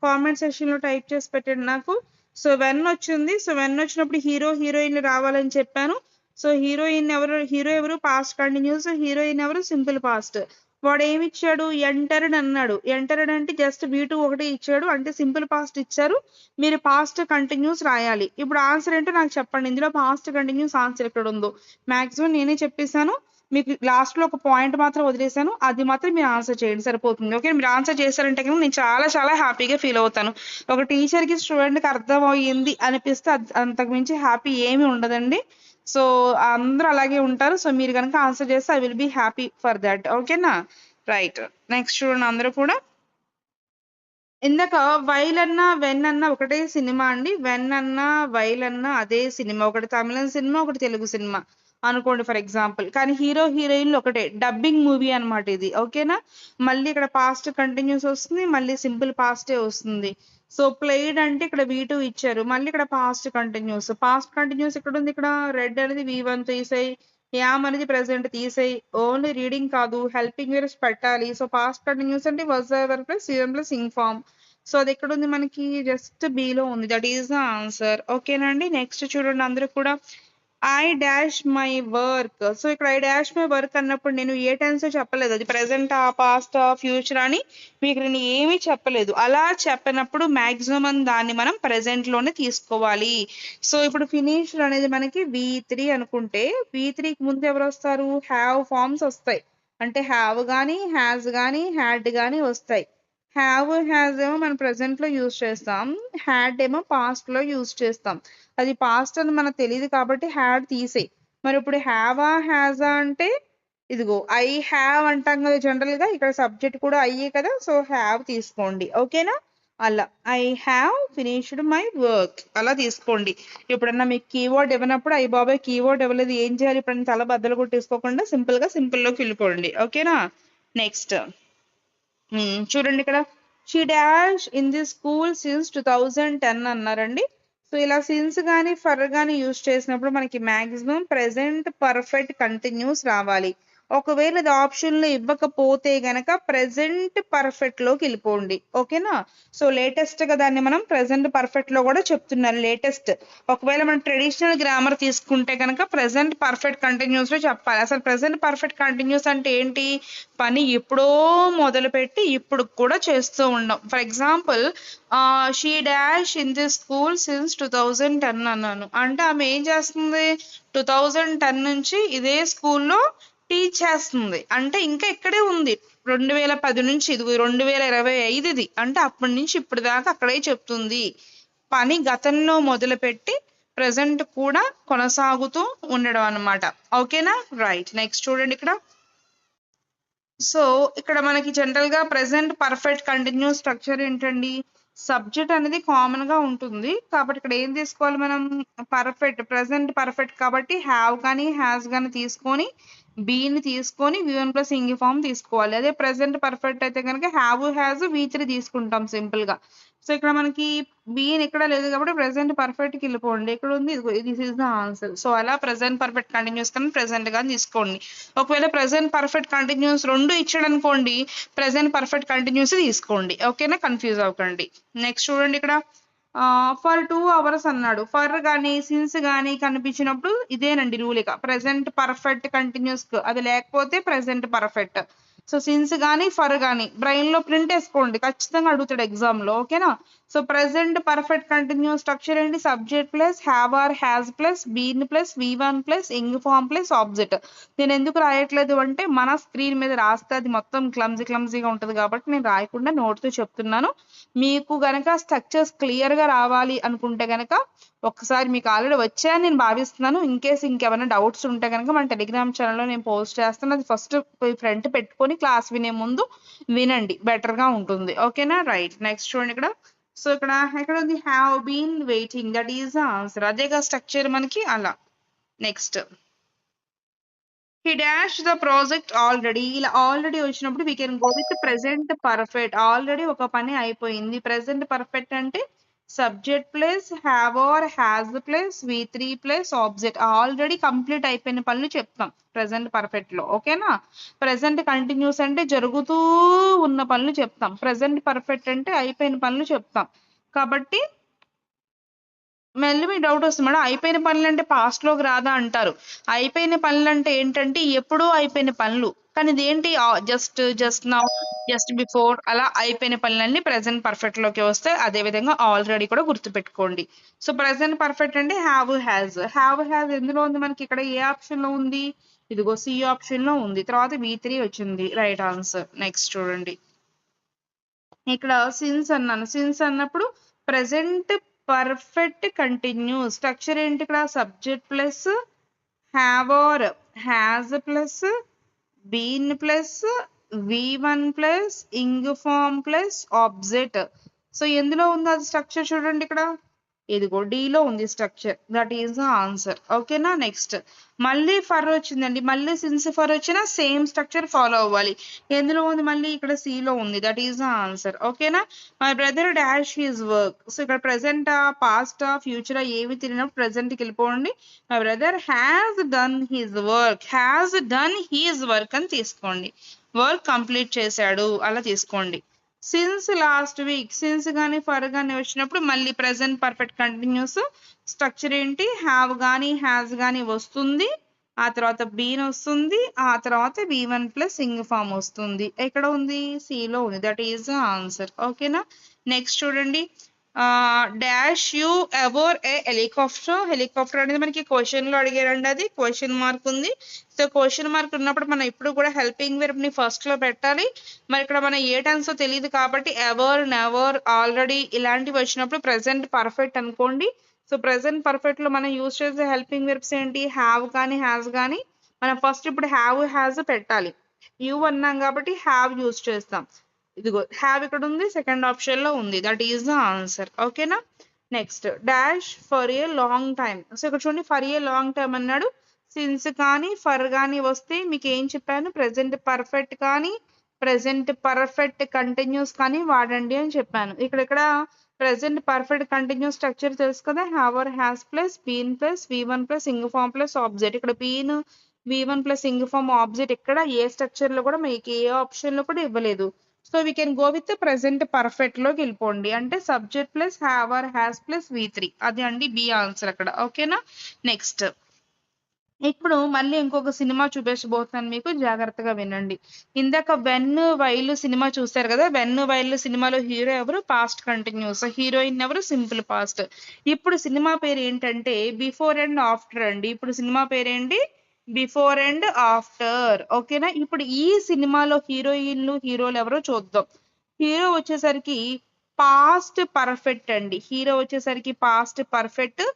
కామెంట్ సెక్షన్ లో టైప్ చేసి పెట్టండి నాకు. సో వెన్ వచ్చింది. సో వెన్ వచ్చినప్పుడు హీరో హీరోయిన్లు రావాలని చెప్పాను. సో హీరోయిన్ ఎవరు? హీరో ఎవరు? Past continuous. హీరోయిన్ ఎవరు? Simple past. వాడు ఏమి ఇచ్చాడు? ఎంటర్డ్ అన్నాడు. ఎంటర్డ్ అంటే జస్ట్ V2 ఒకటి ఇచ్చాడు అంటే సింపుల్ పాస్ట్ ఇచ్చారు. మీరు పాస్ట్ కంటిన్యూస్ రాయాలి. ఇప్పుడు ఆన్సర్ ఏంటో నాకు చెప్పండి. ఇందులో పాస్ట్ కంటిన్యూస్ ఆన్సర్ ఎక్కడ ఉందో మాక్సిమం నేనే చెప్పేశాను. మీకు లాస్ట్ లో ఒక పాయింట్ మాత్రం వదిలేశాను, అది మాత్రం మీరు ఆన్సర్ చేయండి సరిపోతుంది. ఓకే, మీరు ఆన్సర్ చేశారంటే కనుక నేను చాలా చాలా హ్యాపీగా ఫీల్ అవుతాను. ఒక టీచర్ కి స్టూడెంట్ కి అర్థం అయ్యింది అనిపిస్తే అంతకు మించి హ్యాపీ ఏమి ఉండదండి. సో అందరూ అలాగే ఉంటారు. సో మీరు కనుక ఆన్సర్ చేస్తే I will be happy for that. ఓకేనా? రైట్. నెక్స్ట్ చూడండి అందరూ కూడా. ఇందాక వైల్ అన్నా వెన్ అన్నా ఒకటే సినిమా అండి. వెన్ అన్నా వైల్ అన్నా అదే సినిమా. ఒకటి తమిళం సినిమా, ఒకటి తెలుగు సినిమా అనుకోండి ఫర్ ఎగ్జాంపుల్. కానీ హీరో హీరోయిన్లు ఒకటే. డబ్బింగ్ మూవీ అనమాట ఇది. ఓకేనా? మళ్ళీ ఇక్కడ పాస్ట్ కంటిన్యూస్ వస్తుంది, మళ్ళీ సింపుల్ పాస్టే వస్తుంది. సో ప్లేడ్ అంటే ఇక్కడ V2 ఇచ్చారు, మళ్ళీ ఇక్కడ పాస్ట్ కంటిన్యూస్. పాస్ట్ కంటిన్యూస్ ఇక్కడ ఉంది. ఇక్కడ రెడ్ అనేది V1 తీసేయి, యామ్ అనేది ప్రెసెంట్ తీసేయి. ఓన్లీ రీడింగ్ కాదు, హెల్పింగ్ వర్బ్స్ పెట్టాలి. సో పాస్ట్ కంటిన్యూస్ అంటే was ever plus V1 plus inform. So అది ఎక్కడ ఉంది మనకి జస్ట్ బిలో ఉంది. That is the answer. ఓకేనండి. నెక్స్ట్ చూడండి అందరూ కూడా I dash my work. So ఇక్కడ ఐ డాష్ మై వర్క్ అన్నప్పుడు నేను ఏ టెన్స్ చెప్పలేదు, అది ప్రెసెంటా పాస్టా ఫ్యూచర్ అని మీకు నేను ఏమీ చెప్పలేదు. అలా చెప్పినప్పుడు మాక్సిమం దాన్ని మనం ప్రెసెంట్ లోనే తీసుకోవాలి. సో ఇప్పుడు ఫినిష్డ్ అనేది మనకి V3 అనుకుంటే V3కి ముందు ఎవరు వస్తారు? హ్యావ్ ఫార్మ్స్ వస్తాయి. అంటే హ్యావ్ కానీ హ్యాజ్ కానీ హ్యాడ్ కానీ వస్తాయి. హ్యావ్ హ్యాజ్ ఏమో మనం ప్రెసెంట్ లో యూజ్ చేస్తాం, హ్యాడ్ ఏమో పాస్ట్ లో యూజ్ చేస్తాం. అది పాస్ట్ అని మనకు తెలియదు కాబట్టి హ్యాడ్ తీసేయి. మరి ఇప్పుడు హ్యావా హ్యాజా అంటే ఇదిగో ఐ హ్యావ్ అంటాం కదా జనరల్ గా, ఇక్కడ సబ్జెక్ట్ కూడా అయ్యే కదా, సో హ్యావ్ తీసుకోండి. ఓకేనా? అలా I have finished my work అలా తీసుకోండి. ఎప్పుడన్నా మీకు కీవర్డ్ ఇవ్వనప్పుడు అయ్యి బాబాయ్ కీవర్డ్ ఇవ్వలేదు ఏం చేయాలి, ఇప్పుడు తల బద్దలు కొట్టేసుకోకుండా సింపుల్ గా సింపుల్ లోకి వెళ్ళిపోండి. ఓకేనా? నెక్స్ట్ చూడండి ఇక్కడ she dash in the school since 2010 అన్నారండి. సో ఇలా సిన్స్ కానీ ఫర్ కానీ యూజ్ చేసినప్పుడు మనకి మాక్సిమం ప్రెసెంట్ పర్ఫెక్ట్ కంటిన్యూస్ రావాలి. ఒకవేళ అది ఆప్షన్ లో ఇవ్వకపోతే గనక ప్రెసెంట్ పర్ఫెక్ట్ లోకి వెళ్ళిపోండి. ఓకేనా? సో లేటెస్ట్ గా దాన్ని మనం ప్రెసెంట్ పర్ఫెక్ట్ లో కూడా చెప్తున్నారు. లేటెస్ట్ ఒకవేళ మనం ట్రెడిషనల్ గ్రామర్ తీసుకుంటే కనుక ప్రెసెంట్ పర్ఫెక్ట్ కంటిన్యూస్ లో చెప్పాలి. అసలు ప్రెసెంట్ పర్ఫెక్ట్ కంటిన్యూస్ అంటే ఏంటి? పని ఎప్పుడో మొదలు పెట్టి ఇప్పుడు కూడా చేస్తూ ఉన్నాం. For example she dash in the school since 2010 అన్నాను అంటే ఆమె ఏం చేస్తుంది? 2010 నుంచి ఇదే స్కూల్లో టీచ్ చేస్తుంది. అంటే ఇంకా ఇక్కడే ఉంది. 2010 నుంచి ఇది 2025 ఇది అంటే అప్పటి నుంచి ఇప్పుడు దాకా అక్కడే చెప్తుంది. పని గతంలో మొదలుపెట్టి ప్రెసెంట్ కూడా కొనసాగుతూ ఉండడం అన్నమాట. ఓకేనా? రైట్. నెక్స్ట్ చూడండి ఇక్కడ. సో ఇక్కడ మనకి జనరల్ గా ప్రెసెంట్ పర్ఫెక్ట్ కంటిన్యూస్ స్ట్రక్చర్ ఏంటండి? సబ్జెక్ట్ అనేది కామన్ గా ఉంటుంది కాబట్టి ఇక్కడ ఏం తీసుకోవాలి మనం? పర్ఫెక్ట్ ప్రెసెంట్ పర్ఫెక్ట్ కాబట్టి హ్యావ్ కానీ హ్యాస్ కానీ తీసుకొని బీని తీసుకొని V1 ప్లస్ ఇంగ్ ఫామ్ తీసుకోవాలి. అదే ప్రెసెంట్ పర్ఫెక్ట్ అయితే కనుక హ్యావ్ హ్యాజ్ V3 తీసుకుంటాం సింపుల్ గా. సో ఇక్కడ మనకి బీన్ ఇక్కడ లేదు కాబట్టి ప్రెసెంట్ పర్ఫెక్ట్ కి వెళ్ళిపోండి. ఇక్కడ ఉంది this is the answer. So అలా ప్రెసెంట్ పర్ఫెక్ట్ కంటిన్యూస్ కానీ ప్రెసెంట్ కానీ తీసుకోండి. ఒకవేళ ప్రెసెంట్ పర్ఫెక్ట్ కంటిన్యూస్ రెండు ఇచ్చాడు అనుకోండి, ప్రెసెంట్ పర్ఫెక్ట్ కంటిన్యూస్ తీసుకోండి. ఓకేనా? కన్ఫ్యూజ్ అవ్వకండి. నెక్స్ట్ చూడండి ఇక్కడ ఫర్ 2 hours అన్నాడు. ఫర్ కానీ సిన్స్ కానీ కనిపించినప్పుడు ఇదేనండి రూల్. ఇక ప్రెసెంట్ పర్ఫెక్ట్ కంటిన్యూస్ అది లేకపోతే ప్రెసెంట్ పర్ఫెక్ట్. సో సిన్స్ కానీ ఫర్ కానీ బ్రెయిన్ లో ప్రింట్ వేసుకోండి, ఖచ్చితంగా అడుగుతాడు ఎగ్జామ్ లో. ఓకేనా? So present perfect continuous structure ఏంటి? Subject plus have or has plus been plus V1 plus ing form plus object. నేను ఎందుకు రాయట్లేదు అంటే మన స్క్రీన్ మీద రాస్తే అది మొత్తం క్లమ్జీగా ఉంటుంది కాబట్టి నేను రాయకుండా నోట్తో చెప్తున్నాను. మీకు గనక స్ట్రక్చర్స్ క్లియర్ గా రావాలి అనుకుంటే గనక ఒకసారి మీకు ఆల్రెడీ వచ్చాయని నేను భావిస్తున్నాను. ఇన్ కేస్ ఇంకేమైనా డౌట్స్ ఉంటే కనుక మన టెలిగ్రామ్ ఛానల్లో నేను పోస్ట్ చేస్తాను. అది ఫస్ట్ ఫ్రంట్ పెట్టుకొని క్లాస్ వినే ముందు వినండి, బెటర్ గా ఉంటుంది. ఓకేనా? రైట్. నెక్స్ట్ చూడండి ఇక్కడ. సో ఇక్కడ ఉంది have been waiting, that is the answer. అదేగా స్ట్రక్చర్ మనకి అలా. Next he dashed the project already. ఇలా ఆల్రెడీ వచ్చినప్పుడు we can go with present perfect. ఆల్రెడీ ఒక పని అయిపోయింది. ప్రెసెంట్ పర్ఫెక్ట్ అంటే subject plus have or has plus V3 plus object. Already complete అయిపోయిన పనులు చెప్తాం ప్రెసెంట్ పర్ఫెక్ట్ లో. ఓకేనా? ప్రెసెంట్ కంటిన్యూస్ అంటే జరుగుతూ ఉన్న పనులు చెప్తాం. ప్రెసెంట్ పర్ఫెక్ట్ అంటే అయిపోయిన పనులు చెప్తాం. కాబట్టి మళ్ళీ మీ డౌట్ వస్తుంది మేడం అయిపోయిన పనులు అంటే పాస్ట్ లోకి రాదా అంటారు. అయిపోయిన పనులు అంటే ఏంటంటే ఎప్పుడో అయిపోయిన పనులు, కానీ ఇదేంటి జస్ట్ నౌ జస్ట్ బిఫోర్ అలా అయిపోయిన పనులన్నీ ప్రెసెంట్ పర్ఫెక్ట్ లోకి వస్తాయి. అదే విధంగా ఆల్రెడీ కూడా గుర్తుపెట్టుకోండి. సో ప్రెసెంట్ పర్ఫెక్ట్ అంటే హ్యావ్ హ్యాజ్ ఎందులో ఉంది మనకి? ఇక్కడ ఏ ఆప్షన్ లో ఉంది? ఇదిగో సి ఆప్షన్ లో ఉంది. తర్వాత V3 వచ్చింది, రైట్ ఆన్సర్. నెక్స్ట్ చూడండి ఇక్కడ సిన్స్ అన్నాను. సిన్స్ అన్నప్పుడు ప్రెసెంట్ పర్ఫెక్ట్ కంటిన్యూస్ స్ట్రక్చర్ ఏంటి? ఇక్కడ subject plus have or has plus been plus V1 plus ing form plus object. So ఎందులో ఉంది అది స్ట్రక్చర్ చూడండి ఇక్కడ. ఇదిగో డీలో ఉంది structure, that is the answer. ఓకేనా? నెక్స్ట్ మళ్ళీ ఫర్ వచ్చిందండి. మళ్ళీ సిన్స్ ఫర్ వచ్చినా సేమ్ స్ట్రక్చర్ ఫాలో అవ్వాలి. ఎందులో ఉంది? మళ్ళీ ఇక్కడ సిలో ఉంది, దట్ ఈస్ ద ఆన్సర్. ఓకేనా? My brother dash his work. So ఇక్కడ ప్రెసెంటా పాస్టా ఫ్యూచరా ఏవి తిరిగినప్పుడు ప్రెసెంట్కి వెళ్ళిపోండి. My brother has done his work అని తీసుకోండి. వర్క్ కంప్లీట్ చేశాడు అలా తీసుకోండి. సిన్స్ లాస్ట్ వీక్ సిన్స్ కానీ ఫర్ కానీ వచ్చినప్పుడు మళ్ళీ ప్రెసెంట్ పర్ఫెక్ట్ కంటిన్యూస్ స్ట్రక్చర్ ఏంటి హ్యావ్ కానీ హ్యాస్ కానీ వస్తుంది, ఆ తర్వాత బీన్ వస్తుంది, ఆ తర్వాత V1 ప్లస్ ఇంగ్ ఫామ్ వస్తుంది. ఎక్కడ ఉంది? సిలో ఉంది. That is answer. ఓకేనా? నెక్స్ట్ చూడండి, dash you ever A helicopter. Helicopter అనేది మనకి క్వశ్చన్ లో అడిగారండి, అది క్వశ్చన్ మార్క్ ఉంది. సో క్వశ్చన్ మార్క్ ఉన్నప్పుడు మనం ఇప్పుడు కూడా హెల్పింగ్ వెర్బ్ ని ఫస్ట్ లో పెట్టాలి. మరి ఇక్కడ మన ఏ టెన్స్ తెలియదు కాబట్టి ఎవర్, నెవర్, ఆల్రెడీ ఇలాంటివి వచ్చినప్పుడు ప్రెసెంట్ పర్ఫెక్ట్ అనుకోండి. సో ప్రెసెంట్ పర్ఫెక్ట్ లో మనం యూజ్ చేసే హెల్పింగ్ వెర్బ్స్ ఏంటి? హ్యావ్ కానీ హ్యాస్ కానీ. మనం ఫస్ట్ ఇప్పుడు హ్యావ్ హ్యాస్ పెట్టాలి. యూ అన్నాం కాబట్టి హ్యావ్ యూజ్ చేస్తాం. ఇదిగో హ్యావ్ ఇక్కడ ఉంది, సెకండ్ ఆప్షన్ లో ఉంది. That is the answer. ఓకేనా? Next dash for a long time. So ఇక్కడ చూడండి, ఫర్ ఏ లాంగ్ టైమ్ అన్నాడు. సిన్స్ కానీ ఫర్ కానీ వస్తే మీకు ఏం చెప్పాను? ప్రెసెంట్ పర్ఫెక్ట్ కానీ ప్రెసెంట్ పర్ఫెక్ట్ కంటిన్యూస్ కానీ వాడండి అని చెప్పాను. ఇక్కడ ప్రెసెంట్ పర్ఫెక్ట్ కంటిన్యూస్ స్ట్రక్చర్ తెలుసు కదా, have or has plus been plus V1 plus ing form plus object. ఇక్కడ been V1 plus ing form object ఇక్కడ ఏ స్ట్రక్చర్ లో కూడా మీకు ఏ ఆప్షన్ లో కూడా ఇవ్వలేదు. So we can go with present perfect లోకి వెళ్ళిపోండి. అంటే subject plus have or has plus V3. అది అండి బి ఆన్సర్ అక్కడ. ఓకేనా? నెక్స్ట్ ఇప్పుడు మళ్ళీ ఇంకొక సినిమా చూపించబోతున్నాను మీకు, జాగ్రత్తగా వినండి. ఇందాక వెన్ వైల్ సినిమా చూస్తారు కదా, వెన్ వైల్ సినిమాలో హీరో ఎవరు? Past continuous. హీరోయిన్ ఎవరు? Simple past. ఇప్పుడు సినిమా పేరు ఏంటంటే బిఫోర్ అండ్ ఆఫ్టర్ అండి. ఇప్పుడు సినిమా పేరేంటి? Before and after. ఓకేనా? ఇప్పుడు ఈ సినిమాలో హీరోయిన్లు హీరోలు ఎవరో చూద్దాం. హీరో వచ్చేసరికి పాస్ట్ పర్ఫెక్ట్ అండి. హీరో వచ్చేసరికి పాస్ట్ పర్ఫెక్ట్.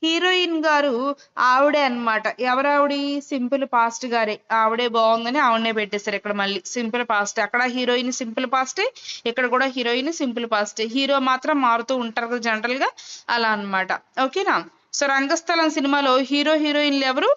హీరోయిన్ గారు ఆవిడే అన్నమాట. ఎవరావిడి? సింపుల్ పాస్ట్ గారే. ఆవిడే బాగుందని ఆవిడనే పెట్టేశారు ఇక్కడ. మళ్ళీ సింపుల్ పాస్ట్. అక్కడ హీరోయిన్ సింపుల్ పాస్టే, ఇక్కడ కూడా హీరోయిన్ సింపుల్ పాస్టే. హీరో మాత్రం మారుతూ ఉంటారు కదా జనరల్ గా, అలా అన్నమాట. ఓకేనా? సో రంగస్థలం సినిమాలో హీరో హీరోయిన్లు ఎవరు?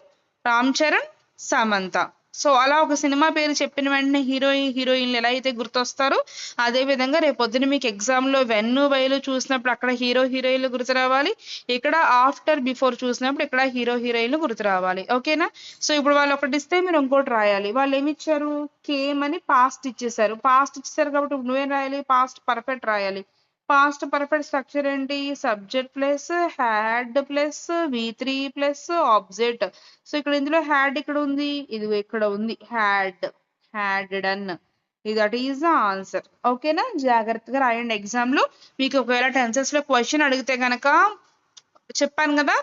రామ్ చరణ్, సమంత. సో అలా ఒక సినిమా పేరు చెప్పిన వెంటనే హీరోయిన్లు ఎలా అయితే గుర్తొస్తారో అదే విధంగా రేపొద్దున మీకు ఎగ్జామ్ లో వెన్ను వైలు చూసినప్పుడు అక్కడ హీరోయిన్లు గుర్తు రావాలి, ఇక్కడ ఆఫ్టర్ బిఫోర్ చూసినప్పుడు ఇక్కడ హీరోయిన్లు గుర్తు రావాలి. ఓకేనా? సో ఇప్పుడు వాళ్ళు ఒకటి ఇస్తే మీరు ఇంకోటి రాయాలి. వాళ్ళు ఏమి ఇచ్చారు? కేమ్ అని పాస్ట్ ఇచ్చేసారు. పాస్ట్ ఇచ్చేసారు కాబట్టి నువ్వేం రాయాలి? పాస్ట్ పర్ఫెక్ట్ రాయాలి. పాస్ట్ పర్ఫెక్ట్ స్ట్రక్చర్ ఏంటి? Subject plus had plus V3 plus object. So ఇక్కడ ఇందులో హ్యాడ్ ఇక్కడ ఉంది, ఇది ఇక్కడ ఉంది. Had done. That is the answer. ఓకేనా? జాగ్రత్తగా రాయండి ఎగ్జామ్ లో. మీకు ఒకవేళ టెన్సెస్ లో క్వశ్చన్ అడిగితే గనక చెప్పాను కదా,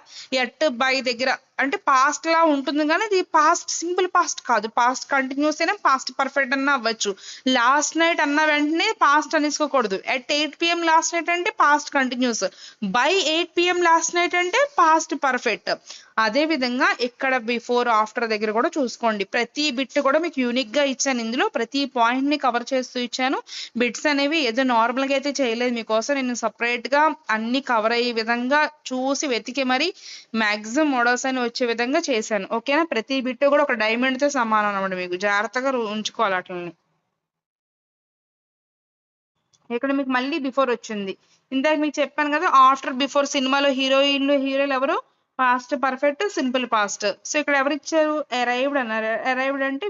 ఎట్ బై దగ్గర అంటే పాస్ట్ లా ఉంటుంది కానీ ఇది పాస్ట్ సింపుల్ పాస్ట్ కాదు. పాస్ట్ కంటిన్యూస్ అయినా పాస్ట్ పర్ఫెక్ట్ అన్నా అవ్వచ్చు. లాస్ట్ నైట్ అన్న వెంటనే పాస్ట్ అనేసుకోకూడదు. ఎట్ 8 PM లాస్ట్ నైట్ అంటే past continuous. By 8 PM last night అంటే పాస్ట్ పర్ఫెక్ట్. అదే విధంగా ఇక్కడ బిఫోర్ ఆఫ్టర్ దగ్గర కూడా చూసుకోండి. ప్రతి బిట్ కూడా మీకు యూనిక్ గా ఇచ్చాను. ఇందులో ప్రతి పాయింట్ ని కవర్ చేస్తూ ఇచ్చాను. బిట్స్ అనేవి ఏదో నార్మల్ గా అయితే చేయలేదు మీకోసం. నేను సపరేట్ గా అన్ని కవర్ అయ్యే విధంగా చూసి వెతికి మరి మాక్సిమం మోడల్స్ అని వచ్చే విధంగా చేశాను. ఓకేనా? ప్రతి బిట్ కూడా ఒక డైమండ్ తో సమానం అన్నమాట. మీకు జాగ్రత్తగా ఉంచుకోవాలి అట్లని. ఇక్కడ మీకు మళ్ళీ బిఫోర్ వచ్చింది. ఇందాక మీకు చెప్పాను కదా, ఆఫ్టర్ బిఫోర్ సినిమాలో హీరోలు ఎవరు? Past perfect simple past. So ఇక్కడ ఎవరు ఇచ్చారు? అరైవ్డ్ అన్నారు. అరైవ్డ్ అంటే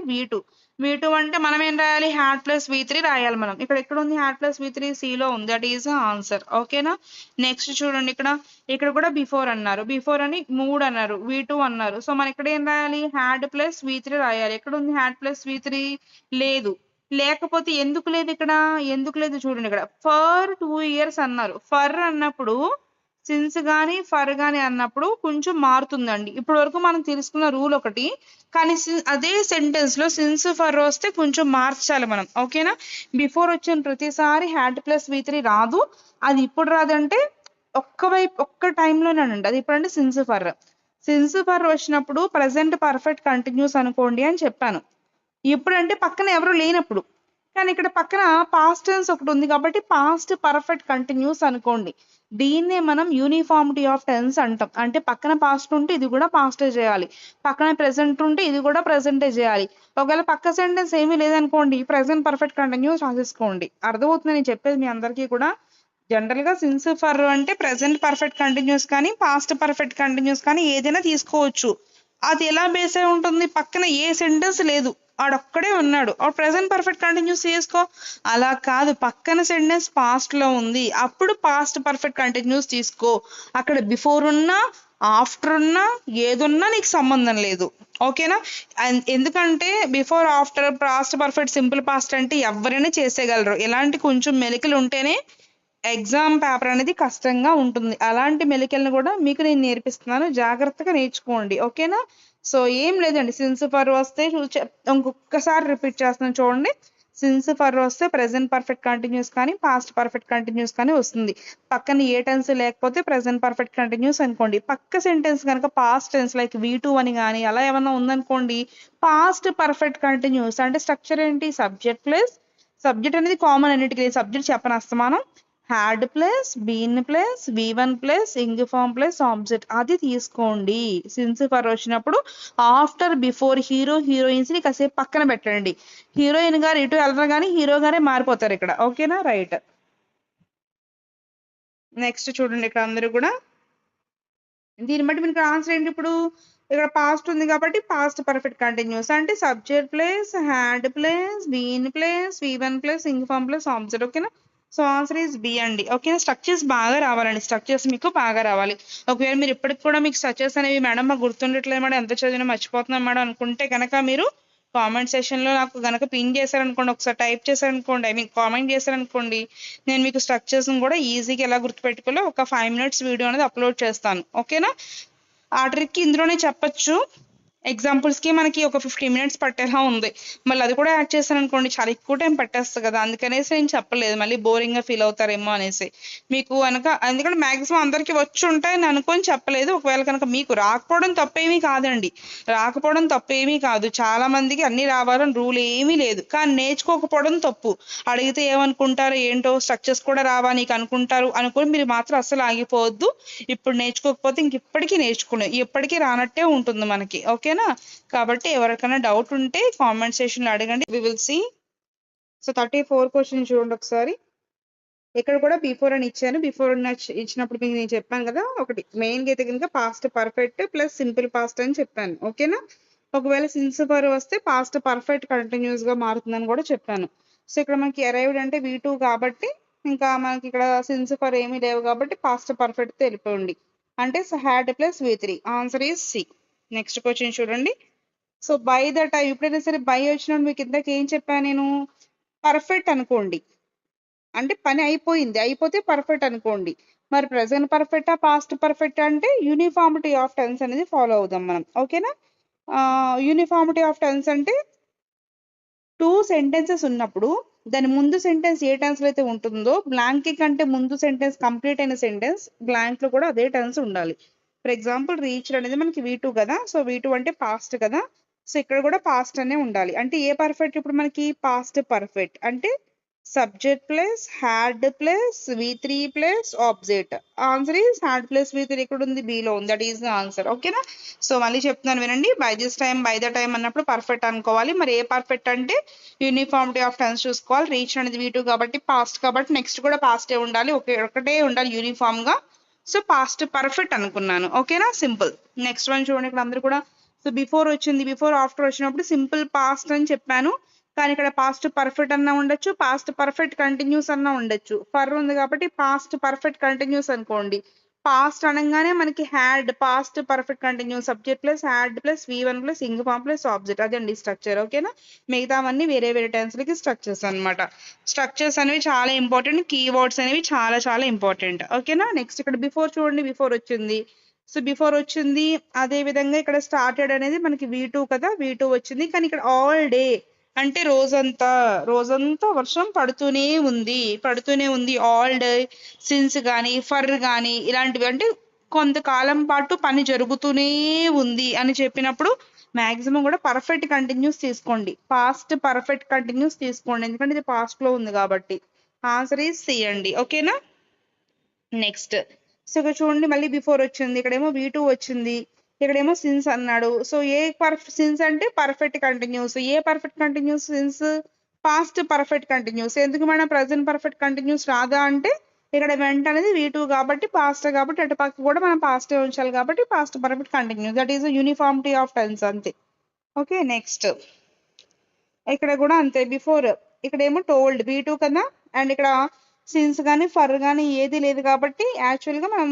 V2 అంటే మనం ఏం రాయాలి? హ్యాడ్ ప్లస్ V3 రాయాలి మనం. ఇక్కడ ఉంది హ్యాడ్ ప్లస్ V3, సిలో ఉంది. That is answer. ఓకేనా? నెక్స్ట్ చూడండి, ఇక్కడ కూడా బిఫోర్ అన్నారు. బిఫోర్ అని 3 అన్నారు, V2 అన్నారు. సో మనం ఇక్కడ ఏం రాయాలి? హ్యాడ్ ప్లస్ V3 రాయాలి. ఎక్కడ ఉంది హ్యాడ్ ప్లస్ V3? లేదు. లేకపోతే ఎందుకు లేదు ఇక్కడ? ఎందుకు లేదు చూడండి, ఇక్కడ ఫర్ 2 years అన్నారు. ఫర్ అన్నప్పుడు సిన్స్ గానీ ఫర్ గానీ అన్నప్పుడు కొంచెం మారుతుందండి. ఇప్పటి వరకు మనం తెలుసుకున్న రూల్ ఒకటి, కానీ అదే సెంటెన్స్ లో సిన్స్ ఫర్ వస్తే కొంచెం మార్చాలి మనం. ఓకేనా? బిఫోర్ వచ్చిన ప్రతిసారి హ్యాడ్ ప్లస్ V3 రాదు. అది ఇప్పుడు రాదంటే ఒక్క టైంలోనేనండి. అది ఇప్పుడు అంటే సిన్స్ ఫర్ వచ్చినప్పుడు ప్రెసెంట్ పర్ఫెక్ట్ కంటిన్యూస్ అనుకోండి అని చెప్పాను. ఎప్పుడంటే పక్కన ఎవరు లేనప్పుడు. కానీ ఇక్కడ పక్కన పాస్ట్ టెన్స్ ఒకటి ఉంది కాబట్టి పాస్ట్ పర్ఫెక్ట్ కంటిన్యూస్ అనుకోండి. దీన్నే మనం యూనిఫార్మిటీ ఆఫ్ టెన్స్ అంటాం. అంటే పక్కన పాస్ట్ ఉంటే ఇది కూడా పాస్టే చేయాలి, పక్కన ప్రెసెంట్ ఉంటే ఇది కూడా ప్రెసెంటే చేయాలి. ఒకవేళ పక్క సెంటెన్స్ ఏమీ లేదనుకోండి, ప్రెసెంట్ పర్ఫెక్ట్ కంటిన్యూస్ రాసేసుకోండి. అర్థమవుతుంది నేను చెప్పేది మీ అందరికీ కూడా. జనరల్ గా సిన్స్ ఫర్ అంటే ప్రెసెంట్ పర్ఫెక్ట్ కంటిన్యూస్ కానీ పాస్ట్ పర్ఫెక్ట్ కంటిన్యూస్ కానీ ఏదైనా తీసుకోవచ్చు. అది ఎలా బేస్ అయి ఉంటుంది? పక్కన ఏ సెంటెన్స్ లేదు, ఆడొక్కడే ఉన్నాడు, ఆడు ప్రెసెంట్ పర్ఫెక్ట్ కంటిన్యూస్ చేసుకో. అలా కాదు, పక్కన సెంటెన్స్ పాస్ట్ లో ఉంది, అప్పుడు పాస్ట్ పర్ఫెక్ట్ కంటిన్యూస్ తీసుకో. అక్కడ బిఫోర్ ఉన్నా ఆఫ్టర్ ఉన్నా ఏదున్నా నీకు సంబంధం లేదు. ఓకేనా? ఎందుకంటే before after past perfect simple past అంటే ఎవరైనా చేసేయగలరు. ఇలాంటి కొంచెం మెలికలు ఉంటేనే ఎగ్జామ్ పేపర్ అనేది కష్టంగా ఉంటుంది. అలాంటి మెలికలను కూడా మీకు నేను నేర్పిస్తున్నాను, జాగ్రత్తగా నేర్చుకోండి. ఓకేనా? సో ఏం లేదండి, సిన్స్ ఫర్ వస్తే ఇంకొకసారి రిపీట్ చేస్తున్నాను చూడండి. సిన్స్ ఫర్ వస్తే ప్రెసెంట్ పర్ఫెక్ట్ కంటిన్యూస్ కానీ పాస్ట్ పర్ఫెక్ట్ కంటిన్యూస్ కానీ వస్తుంది. పక్కన ఏ టెన్స్ లేకపోతే ప్రెసెంట్ పర్ఫెక్ట్ కంటిన్యూస్ అనుకోండి. పక్క సెంటెన్స్ కనుక పాస్ట్ టెన్స్ లైక్ V2 అని కానీ అలా ఏమన్నా ఉందనుకోండి, పాస్ట్ పర్ఫెక్ట్ కంటిన్యూస్. అంటే స్ట్రక్చర్ ఏంటి? సబ్జెక్ట్ ప్లస్, సబ్జెక్ట్ అనేది కామన్ అన్నిటికీ, సబ్జెక్ట్ చెప్పని అస్తమానం had plus been plus V1 plus ing form plus object అది తీసుకోండి. సిన్స్ ఫర్ వచ్చినప్పుడు ఆఫ్టర్ బిఫోర్ హీరో హీరోయిన్స్ ని కాసేపు పక్కన పెట్టండి. హీరోయిన్ గారు ఇటు వెళ్ళరు కానీ హీరో గారే మారిపోతారు ఇక్కడ. ఓకేనా? రైట్. నెక్స్ట్ చూడండి, ఇక్కడ అందరూ కూడా దీన్ని బట్టి మీకు ఆన్సర్ ఏంటి? ఇప్పుడు ఇక్కడ పాస్ట్ ఉంది కాబట్టి పాస్ట్ పర్ఫెక్ట్ కంటిన్యూస్ అంటే subject plus had plus been plus V1 plus ing form plus object. ఓకేనా? సో ఆన్సర్ ఈస్ బి అండి. ఓకేనా? స్ట్రక్చర్స్ బాగా రావాలండి, స్ట్రక్చర్స్ మీకు బాగా రావాలి. ఒకవేళ మీరు ఇప్పటికి కూడా మీకు స్ట్రక్చర్స్ అనేవి మేడం మాకు గుర్తుండట్లేదు మేడం, ఎంత చదివినా మర్చిపోతున్నాం మేడం అనుకుంటే కనుక మీరు కామెంట్ సెషన్ లో నాకు గనక పిన్ చేశారనుకోండి, ఒకసారి టైప్ చేశారనుకోండి, ఐ మీన్ కామెంట్ చేశారనుకోండి, నేను మీకు స్ట్రక్చర్స్ కూడా ఈజీగా ఎలా గుర్తుపెట్టుకోవాలో ఒక 5 minutes వీడియో అనేది అప్లోడ్ చేస్తాను. ఓకేనా? ఆ ట్రిక్ ఇందులోనే చెప్పొచ్చు. ఎగ్జాంపుల్స్ కి మనకి ఒక 15 minutes పట్టేలా ఉంది, మళ్ళీ అది కూడా యాడ్ చేశాను అనుకోండి చాలా ఎక్కువ టైం పట్టేస్తుంది కదా, అందుకనేసి నేను చెప్పలేదు, మళ్ళీ బోరింగ్ గా ఫీల్ అవుతారేమో అనేసి. మీకు కనుక ఎందుకంటే మాక్సిమం అందరికి వచ్చి ఉంటాయని అనుకొని చెప్పలేదు. ఒకవేళ కనుక మీకు రాకపోవడం తప్పేమీ కాదండి, రాకపోవడం తప్పేమీ కాదు. చాలా మందికి అన్ని రావాలని రూల్ ఏమీ లేదు, కానీ నేర్చుకోకపోవడం తప్పు. అడిగితే ఏమనుకుంటారు ఏంటో స్ట్రక్చర్స్ కూడా రావా నీకు అనుకుంటారు అనుకొని మీరు మాత్రం అస్సలు ఆగిపోవద్దు. ఇప్పుడు నేర్చుకోకపోతే ఇంక ఇప్పటికీ ఇప్పటికీ రానట్టే ఉంటుంది మనకి. ఓకేనా? కాబట్టి ఎవరికైనా డౌట్ ఉంటే కామెంట్ సెషన్ లో అడగండి, we will see. So 34 question చూడండి ఒకసారి. ఇక్కడ కూడా బిఫోర్ అని ఇచ్చాను, బిఫోర్ ఇచ్చినప్పుడు మీకు నేను చెప్పాను కదా, ఒకటి మెయిన్ గా అయితే కనుక past perfect plus simple past అని చెప్పాను. ఓకేనా? ఒకవేళ సిన్స్ ఫర్ వస్తే పాస్ట్ పర్ఫెక్ట్ కంటిన్యూస్ గా మారుతుందని కూడా చెప్పాను. సో ఇక్కడ మనకి అరైవ్డ్ అంటే V2 కాబట్టి ఇంకా మనకి ఇక్కడ సిన్స్ ఫర్ ఏమీ లేవు కాబట్టి పాస్ట్ పర్ఫెక్ట్ వెళ్ళిపోండి. అంటే had plus V3. Answer is C. Next question చూడండి. సో బై ద టైం, ఎప్పుడైనా సరే బై వచ్చినప్పుడు మీకు ఇందాక ఏం చెప్పాను నేను? పర్ఫెక్ట్ అనుకోండి, అంటే పని అయిపోతే పర్ఫెక్ట్ అనుకోండి. మరి ప్రెసెంట్ పర్ఫెక్టా పాస్ట్ పర్ఫెక్ట్ అంటే యూనిఫార్మిటీ ఆఫ్ టెన్స్ అనేది ఫాలో అవుదాం మనం. ఓకేనా? యూనిఫార్మిటీ ఆఫ్ టెన్స్ అంటే 2 సెంటెన్సెస్ ఉన్నప్పుడు దాని ముందు సెంటెన్స్ ఏ టెన్స్ లో అయితే ఉంటుందో బ్లాంక్ కంటే ముందు సెంటెన్స్ కంప్లీట్ అయిన సెంటెన్స్ బ్లాంక్ లో కూడా అదే టెన్స్ ఉండాలి. ఫర్ ఎగ్జాంపుల్ రీచ్డ్ అనేది మనకి V2 కదా, సో V2 అంటే పాస్ట్ కదా, సో ఇక్కడ కూడా పాస్ట్ అనే ఉండాలి. అంటే ఏ పర్ఫెక్ట్ ఇప్పుడు మనకి? పాస్ట్ పర్ఫెక్ట్ అంటే subject plus had plus V3 plus object. Answer is had plus V3. ఇక్కడ ఉంది, B లో ఉంది, దట్ ఈస్ ద ఆన్సర్. ఓకేనా? సో మళ్ళీ చెప్తున్నాను వినండి, by this time by the time అన్నప్పుడు పర్ఫెక్ట్ అనుకోవాలి. మరి ఏ పర్ఫెక్ట్ అంటే యూనిఫార్మిటీ ఆఫ్ టెన్స్ చూసుకోవాలి. రీచ్ అనేది V2 కాబట్టి పాస్ట్ కాబట్టి నెక్స్ట్ కూడా పాస్టే ఉండాలి, ఒకటే ఉండాలి యూనిఫామ్ గా. సో పాస్ట్ పర్ఫెక్ట్ అనుకున్నాను. ఓకేనా? సింపుల్. నెక్స్ట్ వన్ చూడండి, ఇక్కడ అందరూ కూడా సో బిఫోర్ వచ్చింది, బిఫోర్ ఆఫ్టర్ వచ్చినప్పుడు సింపుల్ పాస్ట్ అని చెప్పాను, కానీ ఇక్కడ పాస్ట్ పర్ఫెక్ట్ అన్నా ఉండొచ్చు, పాస్ట్ పర్ఫెక్ట్ కంటిన్యూస్ అన్నా ఉండొచ్చు. ఫర్ ఉంది కాబట్టి పాస్ట్ పర్ఫెక్ట్ కంటిన్యూస్ అనుకోండి. పాస్ట్ అనగానే మనకి had past perfect continuous subject plus had plus V1 plus ing form plus object, అదండి స్ట్రక్చర్. ఓకేనా? మిగతావన్నీ వేరే వేరే టెన్స్ లకి స్ట్రక్చర్స్ అనమాట. స్ట్రక్చర్స్ అనేవి చాలా ఇంపార్టెంట్, కీవర్డ్స్ అనేవి చాలా చాలా ఇంపార్టెంట్. ఓకేనా? నెక్స్ట్ ఇక్కడ బిఫోర్ చూడండి, బిఫోర్ వచ్చింది. సో బిఫోర్ వచ్చింది, అదే విధంగా ఇక్కడ స్టార్టెడ్ అనేది మనకి V2 కదా, V2 వచ్చింది. కానీ ఇక్కడ ఆల్ డే అంటే రోజంతా వర్షం పడుతూనే ఉంది. ఆల్ డే సిన్స్ కానీ ఫర్ కానీ ఇలాంటివి అంటే కొంతకాలం పాటు పని జరుగుతూనే ఉంది అని చెప్పినప్పుడు మాక్సిమం కూడా పర్ఫెక్ట్ కంటిన్యూస్ తీసుకోండి, పాస్ట్ పర్ఫెక్ట్ కంటిన్యూస్ తీసుకోండి, ఎందుకంటే ఇది పాస్ట్ లో ఉంది కాబట్టి. ఆన్సర్ ఈజ్ సి అండి. ఓకేనా? నెక్స్ట్ సో ఇక్కడ చూడండి, మళ్ళీ బిఫోర్ వచ్చింది, ఇక్కడేమో V2 వచ్చింది, ఇక్కడేమో సిన్స్ అన్నాడు. సో సిన్స్ అంటే perfect continuous. A perfect continuous? Since past perfect continuous. ఎందుకు మేడం ప్రెసెంట్ పర్ఫెక్ట్ కంటిన్యూస్ రాదా అంటే ఇక్కడ వెంట అనేది V2 కాబట్టి పాస్ట్ కాబట్టి అటు పక్క కూడా మనం పాస్ట్ ఉంచాలి కాబట్టి past perfect continuous, that is uniformity of tense అంతే. ఓకే? నెక్స్ట్ ఇక్కడ కూడా అంతే బిఫోర్. ఇక్కడేమో టోల్డ్ V2 కదా, అండ్ ఇక్కడ సిన్స్ కానీ ఫర్ కానీ ఏది లేదు కాబట్టి యాక్చువల్గా మనం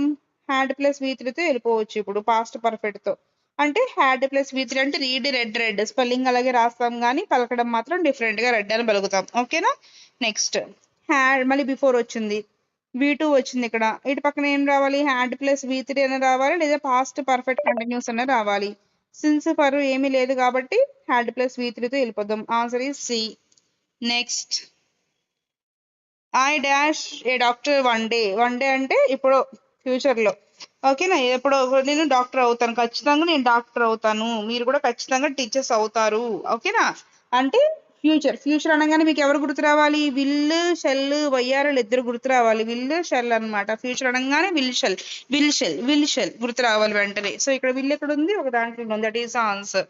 హ్యాడ్ ప్లస్ V3తో వెళ్ళిపోవచ్చు ఇప్పుడు పాస్ట్ పర్ఫెక్ట్ తో. అంటే హ్యాడ్ ప్లస్ V3 అంటే రీడ్ రెడ్ రెడ్ స్పెల్లింగ్ అలాగే రాస్తాం కానీ పలకడం మాత్రం డిఫరెంట్ గా రెడ్ అని పలుకుతాం. ఓకేనా. నెక్స్ట్ హ్యాడ్ మళ్ళీ బిఫోర్ వచ్చింది, V2 వచ్చింది. ఇక్కడ ఇటు పక్కన ఏం రావాలి, హ్యాడ్ ప్లస్ V3 అని రావాలి, లేదా పాస్ట్ పర్ఫెక్ట్ కంటిన్యూస్ అనే రావాలి. సిన్స్ ఫర్ ఏమీ లేదు కాబట్టి హ్యాడ్ ప్లస్ V3తో వెళ్ళిపోదాం. Answer is C. Next I dash a doctor one day. One day అంటే ఇప్పుడు ఫ్యూచర్ లో. ఓకేనా. ఎప్పుడు నేను డాక్టర్ అవుతాను, ఖచ్చితంగా నేను డాక్టర్ అవుతాను, మీరు కూడా ఖచ్చితంగా టీచర్స్ అవుతారు. ఓకేనా. అంటే ఫ్యూచర్. ఫ్యూచర్ అనగానే మీకు ఎవరు గుర్తు రావాలి, విల్ షెల్ వైఆర్ఎల్ ఇద్దరు గుర్తు రావాలి. విల్ షెల్ అన్నమాట. ఫ్యూచర్ అనగానే will shall will shall will shell గుర్తు రావాలి వెంటనే. సో ఇక్కడ విల్ ఎక్కడ ఉంది, ఒక దాంట్లో ఉంది, that is answer.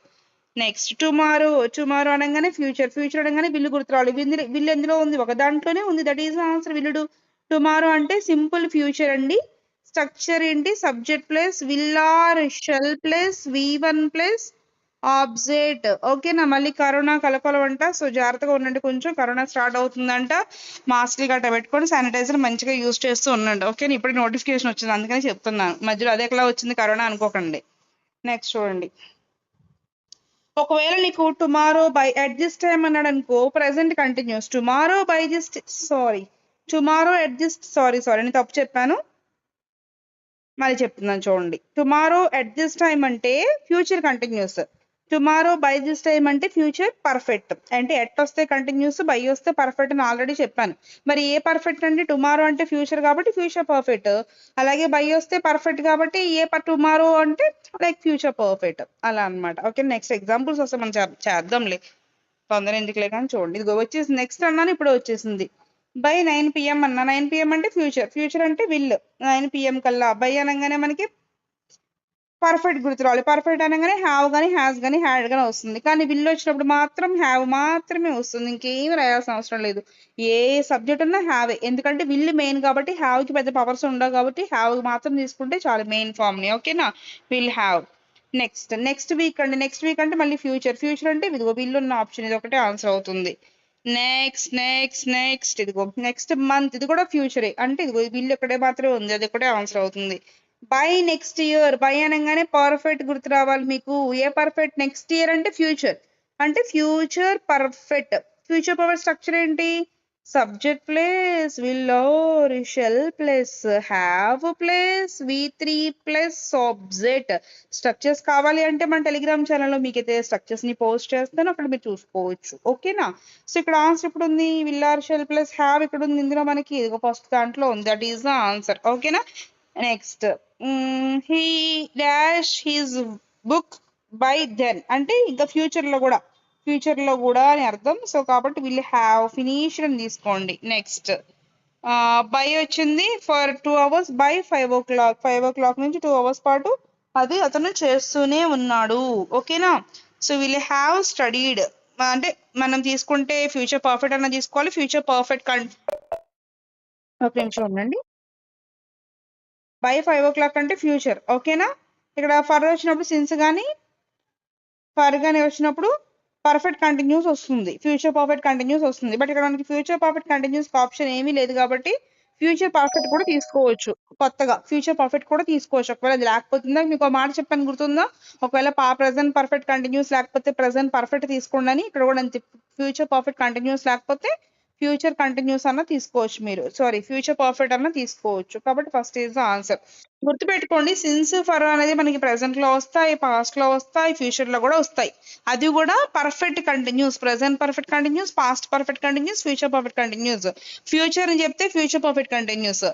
Next tomorrow. Tomorrow అనగానే ఫ్యూచర్. ఫ్యూచర్ అనగానే విల్లు గుర్తు రావాలి. విల్ ఎందులో ఉంది, ఒక దాంట్లోనే ఉంది, దట్ ఈస్ ఆన్సర్ విల్లుడు. టుమారో అంటే సింపుల్ ఫ్యూచర్ అండి. స్ట్రక్చర్ ఏంటి, subject plus will or shall plus V1 plus object. ఓకేనా. మళ్ళీ కరోనా కలకలం అంట, సో జాగ్రత్తగా ఉండండి, కొంచెం కరోనా స్టార్ట్ అవుతుందంట. మాస్క్లు గట్ట పెట్టుకొని శానిటైజర్ మంచిగా యూజ్ చేస్తూ ఉండండి. ఓకేనా. ఇప్పుడు నోటిఫికేషన్ వచ్చింది అందుకని చెప్తున్నాను, మధ్యలో అదే ఎట్లా వచ్చింది కరోనా అనుకోకండి. నెక్స్ట్ చూడండి, ఒకవేళ నీకు tomorrow by at this time అన్నాడు అనుకో, present continuous. Tomorrow by this tomorrow at this నేను తప్పు చెప్పాను, మళ్ళీ చెప్తున్నాను చూడండి. టుమారో ఎట్ దిస్ టైమ్ అంటే future continuous, tomorrow by this time అంటే ఫ్యూచర్ పర్ఫెక్ట్. అంటే ఎట్ వస్తే కంటిన్యూస్, బై వస్తే పర్ఫెక్ట్ అని ఆల్రెడీ చెప్పాను. మరి ఏ పర్ఫెక్ట్ అంటే టుమారో అంటే ఫ్యూచర్ కాబట్టి ఫ్యూచర్ పర్ఫెక్ట్, అలాగే బై వస్తే పర్ఫెక్ట్ కాబట్టి టుమారో అంటే లైక్ ఫ్యూచర్ పర్ఫెక్ట్ అలా అన్నమాట. ఓకే. నెక్స్ట్ ఎగ్జాంపుల్స్ వస్తే మనం చేద్దాంలే, తొందర ఎందుకులే కానీ చూడండి. ఇది వచ్చేసి నెక్స్ట్ అన్నాను, ఇప్పుడు వచ్చేసింది. బై 9 PM అన్నా. 9 PM అంటే ఫ్యూచర్. ఫ్యూచర్ అంటే విల్. 9 PM కల్లా. బై అనగానే మనకి పర్ఫెక్ట్ గుర్తు రావాలి. పర్ఫెక్ట్ అనగానే హ్యావ్ కానీ హ్యాస్ కానీ హ్యాడ్ కానీ వస్తుంది, కానీ విల్ వచ్చినప్పుడు మాత్రం హ్యావ్ మాత్రమే వస్తుంది, ఇంకేం రాయాల్సిన అవసరం లేదు. ఏ సబ్జెక్ట్ ఉన్నా హ్యావే, ఎందుకంటే విల్ మెయిన్ కాబట్టి హ్యావ్ కి పెద్ద పవర్స్ ఉండవు కాబట్టి హ్యావ్ మాత్రం తీసుకుంటే చాలు మెయిన్ ఫామ్ ని. ఓకేనా. Will have. నెక్స్ట్ వీక్ అండి. నెక్స్ట్ వీక్ అంటే మళ్ళీ ఫ్యూచర్. ఫ్యూచర్ అంటే ఇదిగో విల్ ఉన్న ఆప్షన్, ఇది ఒకటే ఆన్సర్ అవుతుంది. నెక్స్ట్ ఇదిగో నెక్స్ట్ మంత్, ఇది కూడా ఫ్యూచరే, అంటే ఇదిగో విల్ ఒకటే మాత్రమే ఉంది, అది ఒకటే ఆన్సర్ అవుతుంది. By next year. బై అనగానే పర్ఫెక్ట్ గుర్తు రావాలి మీకు. ఏ పర్ఫెక్ట్, నెక్స్ట్ ఇయర్ అంటే ఫ్యూచర్, అంటే future perfect. Future perfect structure ఏంటి, subject plus will or shall plus have plus V3 plus object. Structures కావాలి అంటే మన టెలిగ్రామ్ ఛానల్లో మీకైతే స్ట్రక్చర్స్ ని పోస్ట్ చేస్తాను, అక్కడ మీరు చూసుకోవచ్చు. ఓకేనా. సో ఇక్కడ ఆన్సర్ ఇప్పుడు ఉంది, will or shall plus have ఇక్కడ ఉంది, ఇందులో మనకి ఫస్ట్ దాంట్లో ఉంది, దట్ ఈస్ ద ఆన్సర్. ఓకేనా. Next he dash his book by then అంటే ఇంకా ఫ్యూచర్ లో కూడా అని అర్థం. సో కాబట్టి విల్ హ్యావ్ ఫినిష్డ్ అని తీసుకోండి. నెక్స్ట్ బై వచ్చింది for 2 hours by 5 o'clock. 5 o'clock నుంచి 2 hours పాటు అది అతను చేస్తూనే ఉన్నాడు. ఓకేనా. సో విల్ హ్యావ్ స్టడీడ్ అంటే మనం తీసుకుంటే ఫ్యూచర్ పర్ఫెక్ట్ అన్న తీసుకోవాలి. ఫ్యూచర్ పర్ఫెక్ట్ ఒక నిమిషం ఉండండి. బై 5 o'clock అంటే ఫ్యూచర్. ఓకేనా. ఇక్కడ ఫర్ వచ్చినప్పుడు సిన్స్ కానీ ఫర్ కానీ వచ్చినప్పుడు పర్ఫెక్ట్ కంటిన్యూస్ వస్తుంది, ఫ్యూచర్ పర్ఫెక్ట్ కంటిన్యూస్ వస్తుంది. బట్ ఇక్కడ మనకి ఫ్యూచర్ పర్ఫెక్ట్ కంటిన్యూస్ ఆప్షన్ ఏమీ లేదు కాబట్టి ఫ్యూచర్ పర్ఫెక్ట్ కూడా తీసుకోవచ్చు. కొత్తగా ఫ్యూచర్ పర్ఫెక్ట్ కూడా తీసుకోవచ్చు. ఒకవేళ అది లేకపోతుందా, మీకు ఒక మాట చెప్పాను గుర్తుందా, ఒకవేళ ప్రెసెంట్ పర్ఫెక్ట్ కంటిన్యూస్ లేకపోతే ప్రెసెంట్ పర్ఫెక్ట్ తీసుకోండి అని. ఇక్కడ కూడా అంతే, ఫ్యూచర్ పర్ఫెక్ట్ కంటిన్యూస్ లేకపోతే ఫ్యూచర్ కంటిన్యూస్ అన్న తీసుకోవచ్చు మీరు, సారీ ఫ్యూచర్ పర్ఫెక్ట్ అన్న తీసుకోవచ్చు. కాబట్టి ఫస్ట్ ఈజ్ ద ఆన్సర్. గుర్తుపెట్టుకోండి, సిన్స్ ఫర్ అనేది మనకి ప్రెసెంట్ లో వస్తాయి, పాస్ట్ లో వస్తాయి, ఫ్యూచర్ లో కూడా వస్తాయి. అది కూడా perfect continuous, present perfect continuous, past perfect continuous, future perfect continuous. Future అని చెప్తే future perfect continuous.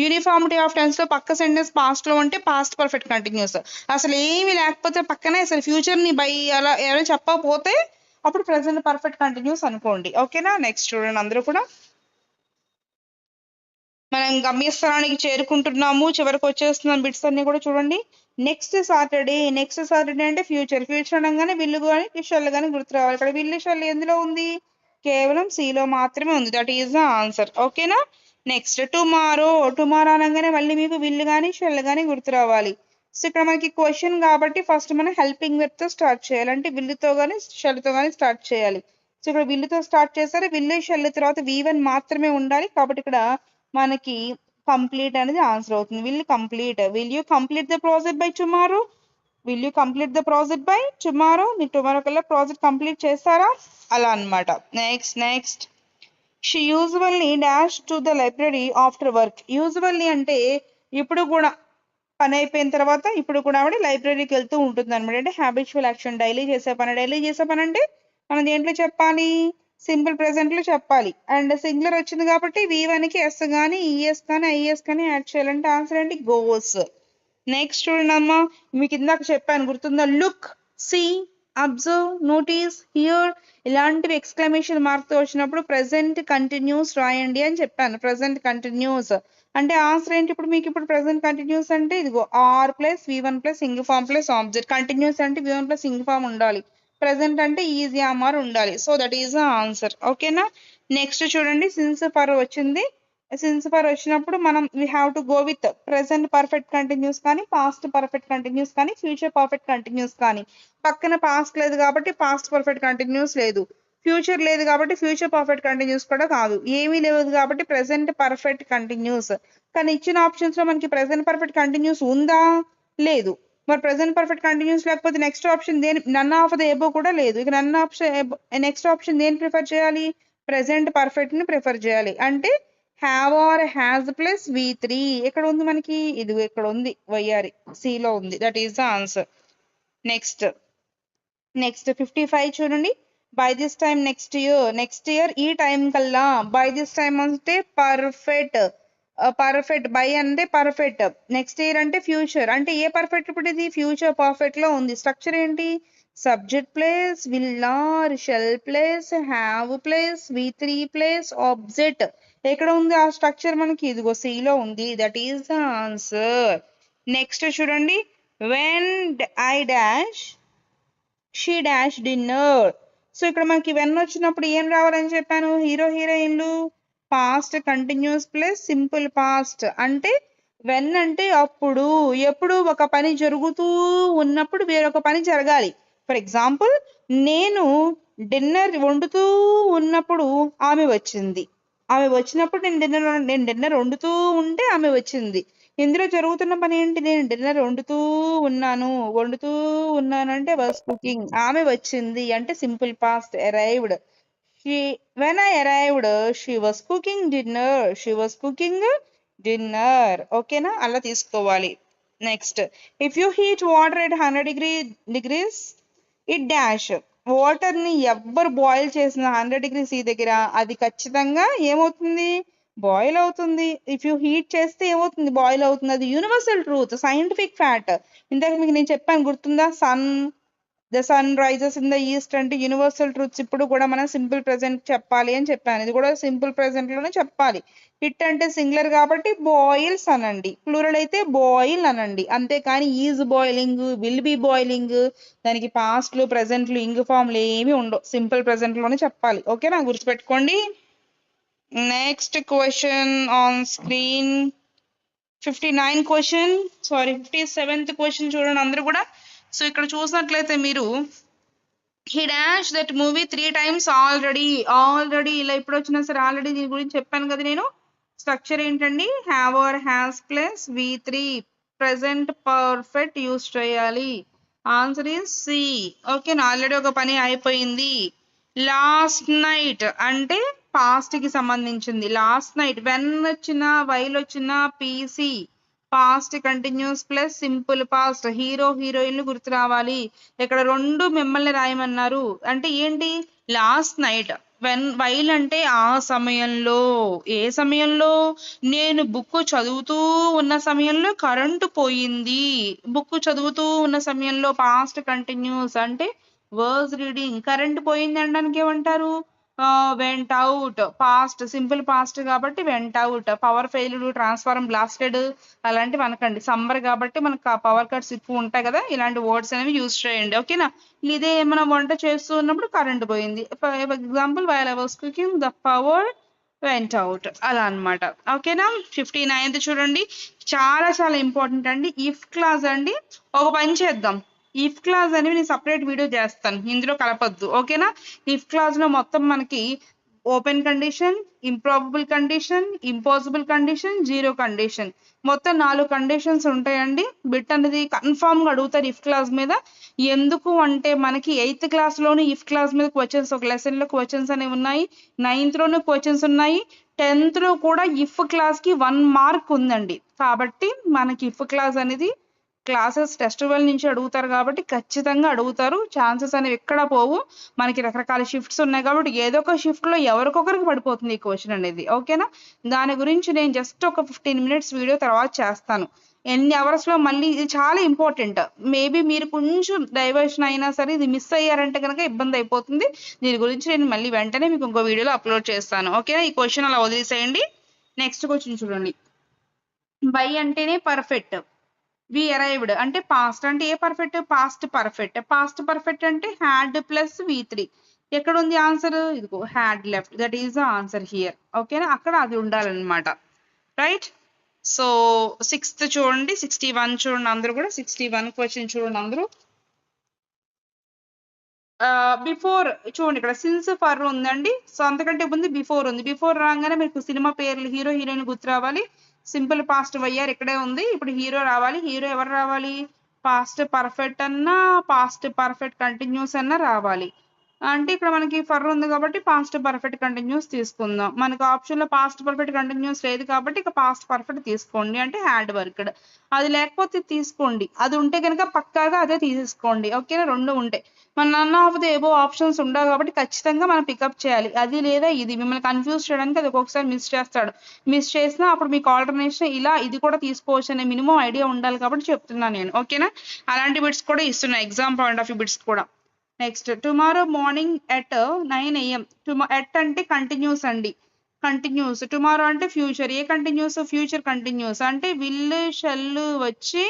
Uniformity of tense లో పక్క సెంటెన్స్ పాస్ట్ లో ఉంటే పాస్ట్ పర్ఫెక్ట్ కంటిన్యూస్. అసలు ఏమి లేకపోతే పక్కనే అసలు ఫ్యూచర్ ని బై అలా ఎవరైనా చెప్పకపోతే అప్పుడు ప్రెసెంట్ పర్ఫెక్ట్ కంటిన్యూస్ అనుకోండి. ఓకేనా. నెక్స్ట్ చూడండి, అందరూ కూడా మనం గమ్యస్థానానికి చేరుకుంటున్నాము, చివరికి వచ్చేస్తున్నాం. బిట్స్ అన్ని కూడా చూడండి. నెక్స్ట్ సాటర్డే అంటే ఫ్యూచర్. ఫ్యూచర్ అనగానే విల్లు కానీ షెల్ కానీ గుర్తు రావాలి. ఇక్కడ విల్లు షెల్ ఎందులో ఉంది, కేవలం సిలో మాత్రమే ఉంది, దట్ ఈస్ ద ఆన్సర్. ఓకేనా. నెక్స్ట్ టుమారో అనగానే మళ్ళీ మీకు విల్లు కానీ షెల్ కానీ గుర్తు రావాలి. సో ఇక్కడ మనకి క్వశ్చన్ కాబట్టి ఫస్ట్ మనం హెల్పింగ్ వెర్బ్ తో స్టార్ట్ చేయాలి, అంటే విల్లుతో కానీ షెల్ తో కానీ స్టార్ట్ చేయాలి. సో ఇక్కడ విల్లుతో స్టార్ట్ చేస్తారు, విల్లు షెల్ తర్వాత V1 మాత్రమే ఉండాలి. కాబట్టి ఇక్కడ మనకి కంప్లీట్ అనేది ఆన్సర్ అవుతుంది. Will complete, will you complete the project by tomorrow, will you complete the project by tomorrow, మీరు టుమారో కల్లా ప్రాజెక్ట్ కంప్లీట్ చేస్తారా, అలా అన్నమాట. Next she usually dash to the library after work. Usually అంటే ఇప్పుడు కూడా పని అయిపోయిన తర్వాత ఇప్పుడు కూడా ఆవిడ లైబ్రరీకి వెళ్తూ ఉంటుంది అనమాట. అంటే హ్యాబిచువల్ యాక్షన్, డైలీ చేసే పని అంటే మనం దేంట్లో చెప్పాలి, సింపుల్ ప్రెసెంట్ లో చెప్పాలి. అండ్ సింగులర్ వచ్చింది కాబట్టి V1 కి ఎస్ కానీ ఈఎస్ కానీ ఐఎస్ కానీ యాడ్ చేయాలంటే ఆన్సర్ ఏంటి, గోస్. నెక్స్ట్ చూడండి అమ్మా, మీకు ఇందాక చెప్పాను గుర్తుందా, look, see, observe, notice, here ఇలాంటివి ఎక్స్క్లమేషన్ మార్క్ తో వచ్చినప్పుడు ప్రెసెంట్ కంటిన్యూస్ రాయండి అని చెప్పాను. ప్రెసెంట్ కంటిన్యూస్ అంటే ఆన్సర్ ఏంటి, ఇప్పుడు మీకు ఇప్పుడు ప్రెసెంట్ కంటిన్యూస్ అంటే ఇదిగో are plus V1 plus ing form plus object. Continuous అంటే V1 ప్లస్ సింగ్ ఫార్మ్ ఉండాలి, ప్రెసెంట్ అంటే ఈజీ ఆర్ ఉండాలి. So that is the answer. ఓకేనా. నెక్స్ట్ చూడండి, సిన్స్ ఫర్ వచ్చింది. సిన్స్ ఫర్ వచ్చినప్పుడు మనం we have to go with present perfect continuous కానీ, పాస్ట్ పర్ఫెక్ట్ కంటిన్యూస్ కానీ, ఫ్యూచర్ పర్ఫెక్ట్ కంటిన్యూస్ కానీ. పక్కన పాస్ట్ లేదు కాబట్టి పాస్ట్ పర్ఫెక్ట్ కంటిన్యూస్ లేదు, ఫ్యూచర్ లేదు కాబట్టి ఫ్యూచర్ పర్ఫెక్ట్ కంటిన్యూస్ కూడా కాదు, ఏమీ లేదు కాబట్టి ప్రెసెంట్ పర్ఫెక్ట్ కంటిన్యూస్. కానీ ఇచ్చిన ఆప్షన్స్ లో మనకి ప్రెసెంట్ పర్ఫెక్ట్ కంటిన్యూస్ ఉందా, లేదు. మరి ప్రెసెంట్ పర్ఫెక్ట్ కంటిన్యూస్ లేకపోతే నెక్స్ట్ ఆప్షన్ దేని, నన్ ఆఫ్ ద ఎబో కూడా లేదు. ఇక నన్ ఆప్షన్ నెక్స్ట్ ఆప్షన్ దేని ప్రిఫర్ చేయాలి, ప్రెసెంట్ పర్ఫెక్ట్ ని ప్రిఫర్ చేయాలి. అంటే have or has plus V3 ఎక్కడ ఉంది మనకి, ఇది ఇక్కడ ఉంది, వైఆర్ సి లో ఉంది. That is the answer. Next 55 చూడండి, by this time next year ఈ టైం కల్లా. బై దిస్ టైమ్ అంటే పర్ఫెక్ట్ బై అంటే పర్ఫెక్ట్, నెక్స్ట్ ఇయర్ అంటే ఫ్యూచర్. అంటే ఏ పర్ఫెక్ట్ ఇప్పుడు ఇది ఫ్యూచర్ పర్ఫెక్ట్ లో ఉంది. స్ట్రక్చర్ ఏంటి, subject plus will or shall plus have plus V3 plus object. ఎక్కడ ఉంది ఆ స్ట్రక్చర్ మనకి, ఇదిగో సి లో ఉంది. That is the answer. Next చూడండి, when I dash she dash dinner. So ఇక్కడ మనకి వెన్ వచ్చినప్పుడు ఏం రావాలని చెప్పాను, హీరో హీరోయిన్లు, past continuous plus simple past. అంటే వెన్ అంటే అప్పుడు, ఎప్పుడు ఒక పని జరుగుతూ ఉన్నప్పుడు వేరొక పని జరగాలి. ఫర్ ఎగ్జాంపుల్, నేను డిన్నర్ వండుతూ ఉన్నప్పుడు ఆమె వచ్చింది, ఆమె వచ్చినప్పుడు నేను డిన్నర్ వండుతూ ఉంటే ఆమె వచ్చింది. ఇందులో జరుగుతున్న పని ఏంటి, నేను డిన్నర్ వండుతూ ఉన్నాను అంటే వాస్ కుకింగ్. ఆమె వచ్చింది అంటే simple past, arrived. When I arrived she was cooking dinner. ఓకేనా, అలా తీసుకోవాలి. Next, if you heat water at 100 degrees it dash. Water ని ఎవ్వరు బాయిల్ చేసిన 100 degrees C దగ్గర అది ఖచ్చితంగా ఏమవుతుంది, బాయిల్ అవుతుంది. ఇఫ్ యూ హీట్ చేస్తే ఏమవుతుంది, బాయిల్ అవుతుంది. అది యూనివర్సల్ ట్రూత్, సైంటిఫిక్ ఫ్యాక్ట్. ఇందాక మీకు నేను చెప్పాను గుర్తుందా, the sun rises in the east అంటే యూనివర్సల్ ట్రూత్స్. ఇప్పుడు కూడా మనం సింపుల్ ప్రెసెంట్ చెప్పాలి అని చెప్పాను, ఇది కూడా సింపుల్ ప్రెసెంట్ లోనే చెప్పాలి. హిట్ అంటే సింగులర్ కాబట్టి బాయిల్స్ అనండి, ప్లూరల్ అయితే బాయిల్ అనండి. అంతేకాని is boiling, will be boiling, దానికి పాస్ట్లు ప్రెసెంట్లు ఇంగ్ ఫామ్లు ఏమి ఉండవు, సింపుల్ ప్రెసెంట్ లోనే చెప్పాలి. ఓకేనా, గుర్తుపెట్టుకోండి. Next question on screen 57th question చూడండి అందరూ కూడా. సో ఇక్కడ చూసినట్లయితే మీరు, he dash that movie 3 times already ఇలా ఇప్పుడు వచ్చినా సరే ఆల్రెడీ దీని గురించి చెప్పాను కదా నేను. స్ట్రక్చర్ ఏంటండి, have or has plus V3 present perfect use చేయాలి. Answer is C. Okay, already ఒక పని అయిపోయింది. లాస్ట్ నైట్ అంటే పాస్ట్ కి సంబంధించింది. లాస్ట్ నైట్ వెన్ వచ్చినా వైల్ వచ్చినా PC, past continuous plus simple past. Hero హీరోయిన్లు గుర్తు రావాలి. ఇక్కడ రెండు మిమ్మల్ని రాయమన్నారు. అంటే ఏంటి, లాస్ట్ నైట్, వైల్ అంటే ఆ సమయంలో, ఏ సమయంలో, నేను బుక్ చదువుతూ ఉన్న సమయంలో కరెంటు పోయింది. బుక్ చదువుతూ ఉన్న సమయంలో పాస్ట్ కంటిన్యూస్ అంటే వర్స్ రీడింగ్. కరెంట్ పోయింది అనడానికి ఏమంటారు, went out. Past simple past కాబట్టి went out. Power failed, transform blasted అలాంటివి అనకండి. సమ్మర్ కాబట్టి మనకు పవర్ కట్స్ ఎక్కువ ఉంటాయి కదా, ఇలాంటి వర్డ్స్ అనేవి యూజ్ చేయండి. ఓకేనా, ఇదే మనం వంట చేస్తూ ఉన్నప్పుడు కరెంట్ పోయింది. For example, while I was cooking the power went out, అలా అనమాట. ఓకేనా. 59th చూడండి, చాలా చాలా ఇంపార్టెంట్ అండి. ఇఫ్ క్లాజ్ అండి, ఒక పని చేద్దాం. ఇఫ్ క్లాజ్ అనేవి నేను సపరేట్ వీడియో చేస్తాను, ఇందులో కలపొద్దు. ఓకేనా? ఇఫ్ క్లాజ్ లో మొత్తం మనకి open condition, improbable condition, impossible condition, zero condition, మొత్తం 4 కండిషన్స్ ఉంటాయండి. బిట్ అనేది కన్ఫామ్ గా అడుగుతారు ఇఫ్ క్లాజ్ మీద. ఎందుకు అంటే మనకి 8th క్లాస్ లోని ఇఫ్ క్లాజ్ మీద క్వశ్చన్స్, ఒక లెసన్ లో క్వశ్చన్స్ అనేవి ఉన్నాయి, 9th లోనూ క్వశ్చన్స్ ఉన్నాయి, 10th లో కూడా ఇఫ్ క్లాస్ కి 1 మార్క్ ఉందండి. కాబట్టి మనకి ఇఫ్ క్లాజ్ అనేది క్లాసెస్ టెస్ట్ వెల్ నుంచి అడుగుతారు కాబట్టి ఖచ్చితంగా అడుగుతారు. ఛాన్సెస్ అనేవి ఎక్కడ పోవు. మనకి రకరకాల షిఫ్ట్స్ ఉన్నాయి కాబట్టి ఏదో ఒక షిఫ్ట్ లో ఎవరికొకరికి పడిపోతుంది ఈ క్వశ్చన్ అనేది. ఓకేనా? దాని గురించి నేను జస్ట్ ఒక 15 minutes వీడియో తర్వాత చేస్తాను. ఎన్ని అవర్స్ లో మళ్ళీ ఇది చాలా ఇంపార్టెంట్. మేబీ మీరు కొంచెం డైవర్షన్ అయినా సరే ఇది మిస్ అయ్యారంటే కనుక ఇబ్బంది అయిపోతుంది. దీని గురించి నేను మళ్ళీ వెంటనే మీకు ఇంకో వీడియోలో అప్లోడ్ చేస్తాను. ఓకేనా? ఈ క్వశ్చన్ అలా వదిలేసేయండి. నెక్స్ట్ క్వశ్చన్ చూడండి. బై అంటేనే పర్ఫెక్ట్, వి అరైవ్డ్ అంటే పాస్ట్. అంటే a perfect? Past perfect. Past perfect అంటే హ్యాడ్ ప్లస్ V3. ఎక్కడ ఉంది ఆన్సర్? ఇదిగో had left, that is the answer here. ఓకేనా? అక్కడ అది ఉండాలన్నమాట. రైట్? సో 6th చూడండి, 61 చూడండి అందరూ కూడా. 61 క్వశ్చన్ చూడండి అందరూ. బిఫోర్ చూడండి, ఇక్కడ సిన్స్ ఫర్ ఉందండి. సో అంతకంటే ముందు బిఫోర్ ఉంది. బిఫోర్ రాగానే మీకు సినిమా పేర్లు, హీరో హీరోయిన్ గుర్తు రావాలి. సింపుల్ పాస్ట్ వైఆర్ ఇక్కడే ఉంది. ఇప్పుడు హీరో రావాలి. హీరో ఎవరు రావాలి? పాస్ట్ పర్ఫెక్ట్ అన్నా, పాస్ట్ పర్ఫెక్ట్ కంటిన్యూస్ అన్నా రావాలి. అంటే ఇక్కడ మనకి ఫర్ ఉంది కాబట్టి పాస్ట్ పర్ఫెక్ట్ కంటిన్యూస్ తీసుకుందాం. మనకి ఆప్షన్ లో పాస్ట్ పర్ఫెక్ట్ కంటిన్యూస్ లేదు కాబట్టి ఇక పాస్ట్ పర్ఫెక్ట్ తీసుకోండి, అంటే హ్యాడ్ వర్క్డ్. అది లేకపోతే తీసుకోండి, అది ఉంటే కనుక పక్కాగా అదే తీసుకోండి. ఓకేనా? రెండు ఉంటాయి. మన none of the above options ఉండవు కాబట్టి ఖచ్చితంగా మనం పికప్ చేయాలి. అది లేదా ఇది. మిమ్మల్ని కన్ఫ్యూజ్ చేయడానికి అది ఒక్కొక్కసారి మిస్ చేస్తాడు. మిస్ చేసినా అప్పుడు మీకు ఆల్టర్నేషన్ ఇలా ఇది కూడా తీసుకోవచ్చు అనే మినిమం ఐడియా ఉండాలి కాబట్టి చెప్తున్నాను నేను. ఓకేనా? అలాంటి బిట్స్ కూడా ఇస్తున్నా, exam point of view bits కూడా. Next, tomorrow morning at 9 AM. At అంటే కంటిన్యూస్ అండి, కంటిన్యూస్. టుమారో అంటే ఫ్యూచర్. ఏ కంటిన్యూస్? Future continuous. అంటే విల్ షల్ వచ్చి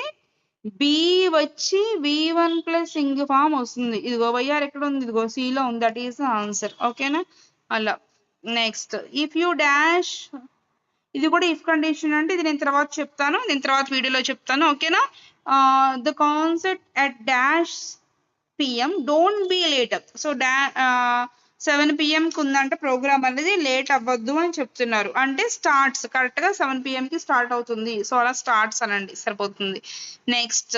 బి వచ్చి V1 ప్లస్ ఇంగ్ ఫామ్ వస్తుంది. ఇదిగో వైఆర్ ఎక్కడ ఉంది? ఇదిగో C లో ఉంది, దట్ ఈస్ ఆన్సర్. ఓకేనా? అలా. నెక్స్ట్, ఇఫ్ యూ డాష్, ఇది కూడా ఇఫ్ కండిషన్ అంటే ఇది నేను తర్వాత చెప్తాను, నేను తర్వాత వీడియోలో చెప్తాను. ఓకేనా? The concept at dash PM don't be late. So 7 PM కి ఉందంటే ప్రోగ్రామ్ అనేది లేట్ అవ్వద్దు అని చెప్తున్నారు. అంటే స్టార్ట్స్ కరెక్ట్ గా 7 PM కి స్టార్ట్ అవుతుంది. సో అలా స్టార్ట్స్ అనండి, సరిపోతుంది. నెక్స్ట్,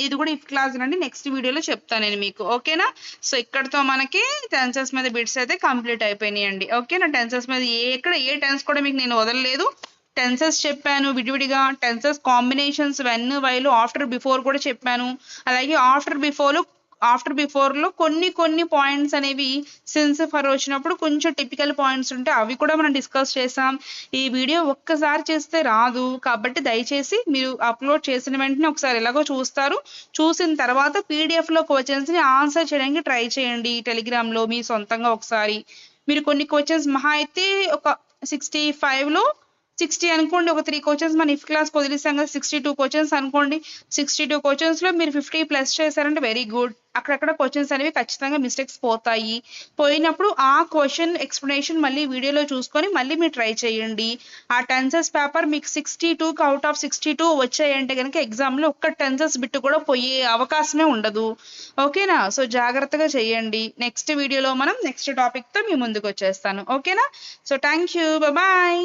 ఇది కూడా ఇఫ్ క్లాజ్ అండి, నెక్స్ట్ వీడియోలో చెప్తాను నేను మీకు. ఓకేనా? సో ఇక్కడతో మనకి టెన్సెస్ మీద బిట్స్ అయితే కంప్లీట్ అయిపోయినాయండి. ఓకేనా? టెన్సెస్ మీద ఏ టెన్స్ కూడా మీకు నేను వదలలేదు. టెన్సెస్ చెప్పాను విడివిడిగా, tenses combinations when, while, after, before కూడా చెప్పాను. అలాగే ఆఫ్టర్ బిఫోర్ లో కొన్ని పాయింట్స్ అనేవి సిన్స్ ఫర్ వచ్చినప్పుడు కొంచెం టిపికల్ పాయింట్స్ ఉంటాయి, అవి కూడా మనం డిస్కస్ చేసాం. ఈ వీడియో ఒక్కసారి చేస్తే రాదు కాబట్టి దయచేసి మీరు అప్లోడ్ చేసిన వెంటనే ఒకసారి ఎలాగో చూస్తారు. చూసిన తర్వాత PDF లో క్వశ్చన్స్ ని ఆన్సర్ చేయడానికి ట్రై చేయండి టెలిగ్రామ్ లో మీ సొంతంగా. ఒకసారి మీరు కొన్ని క్వశ్చన్స్ మహా అయితే ఒక 65 లో 60 అనుకోండి, ఒక 3 క్వశ్చన్స్ మన ఇఫ్ క్లాస్ వదిలేసాం కదా, 62 క్వశ్చన్స్ అనుకోండి. 62 క్వశ్చన్స్ లో మీరు 50 ప్లస్ చేశారంటే వెరీ గుడ్. అక్కడక్కడ క్వశ్చన్స్ అనేవి ఖచ్చితంగా మిస్టేక్స్ పోతాయి. పోయినప్పుడు ఆ క్వశ్చన్ ఎక్స్ప్లెనేషన్ మళ్ళీ వీడియోలో చూసుకొని మళ్ళీ మీరు ట్రై చేయండి. ఆ టెన్సెస్ పేపర్ మీకు 62కి అవుట్ ఆఫ్ 62 వచ్చాయంటే కనుక ఎగ్జామ్ లో ఒక్క టెన్సెస్ బిట్ కూడా పోయే అవకాశమే ఉండదు. ఓకేనా? సో జాగ్రత్తగా చేయండి. నెక్స్ట్ వీడియోలో మనం నెక్స్ట్ టాపిక్ తో మీ ముందుకు వచ్చేస్తాను. ఓకేనా? So thank you, bye.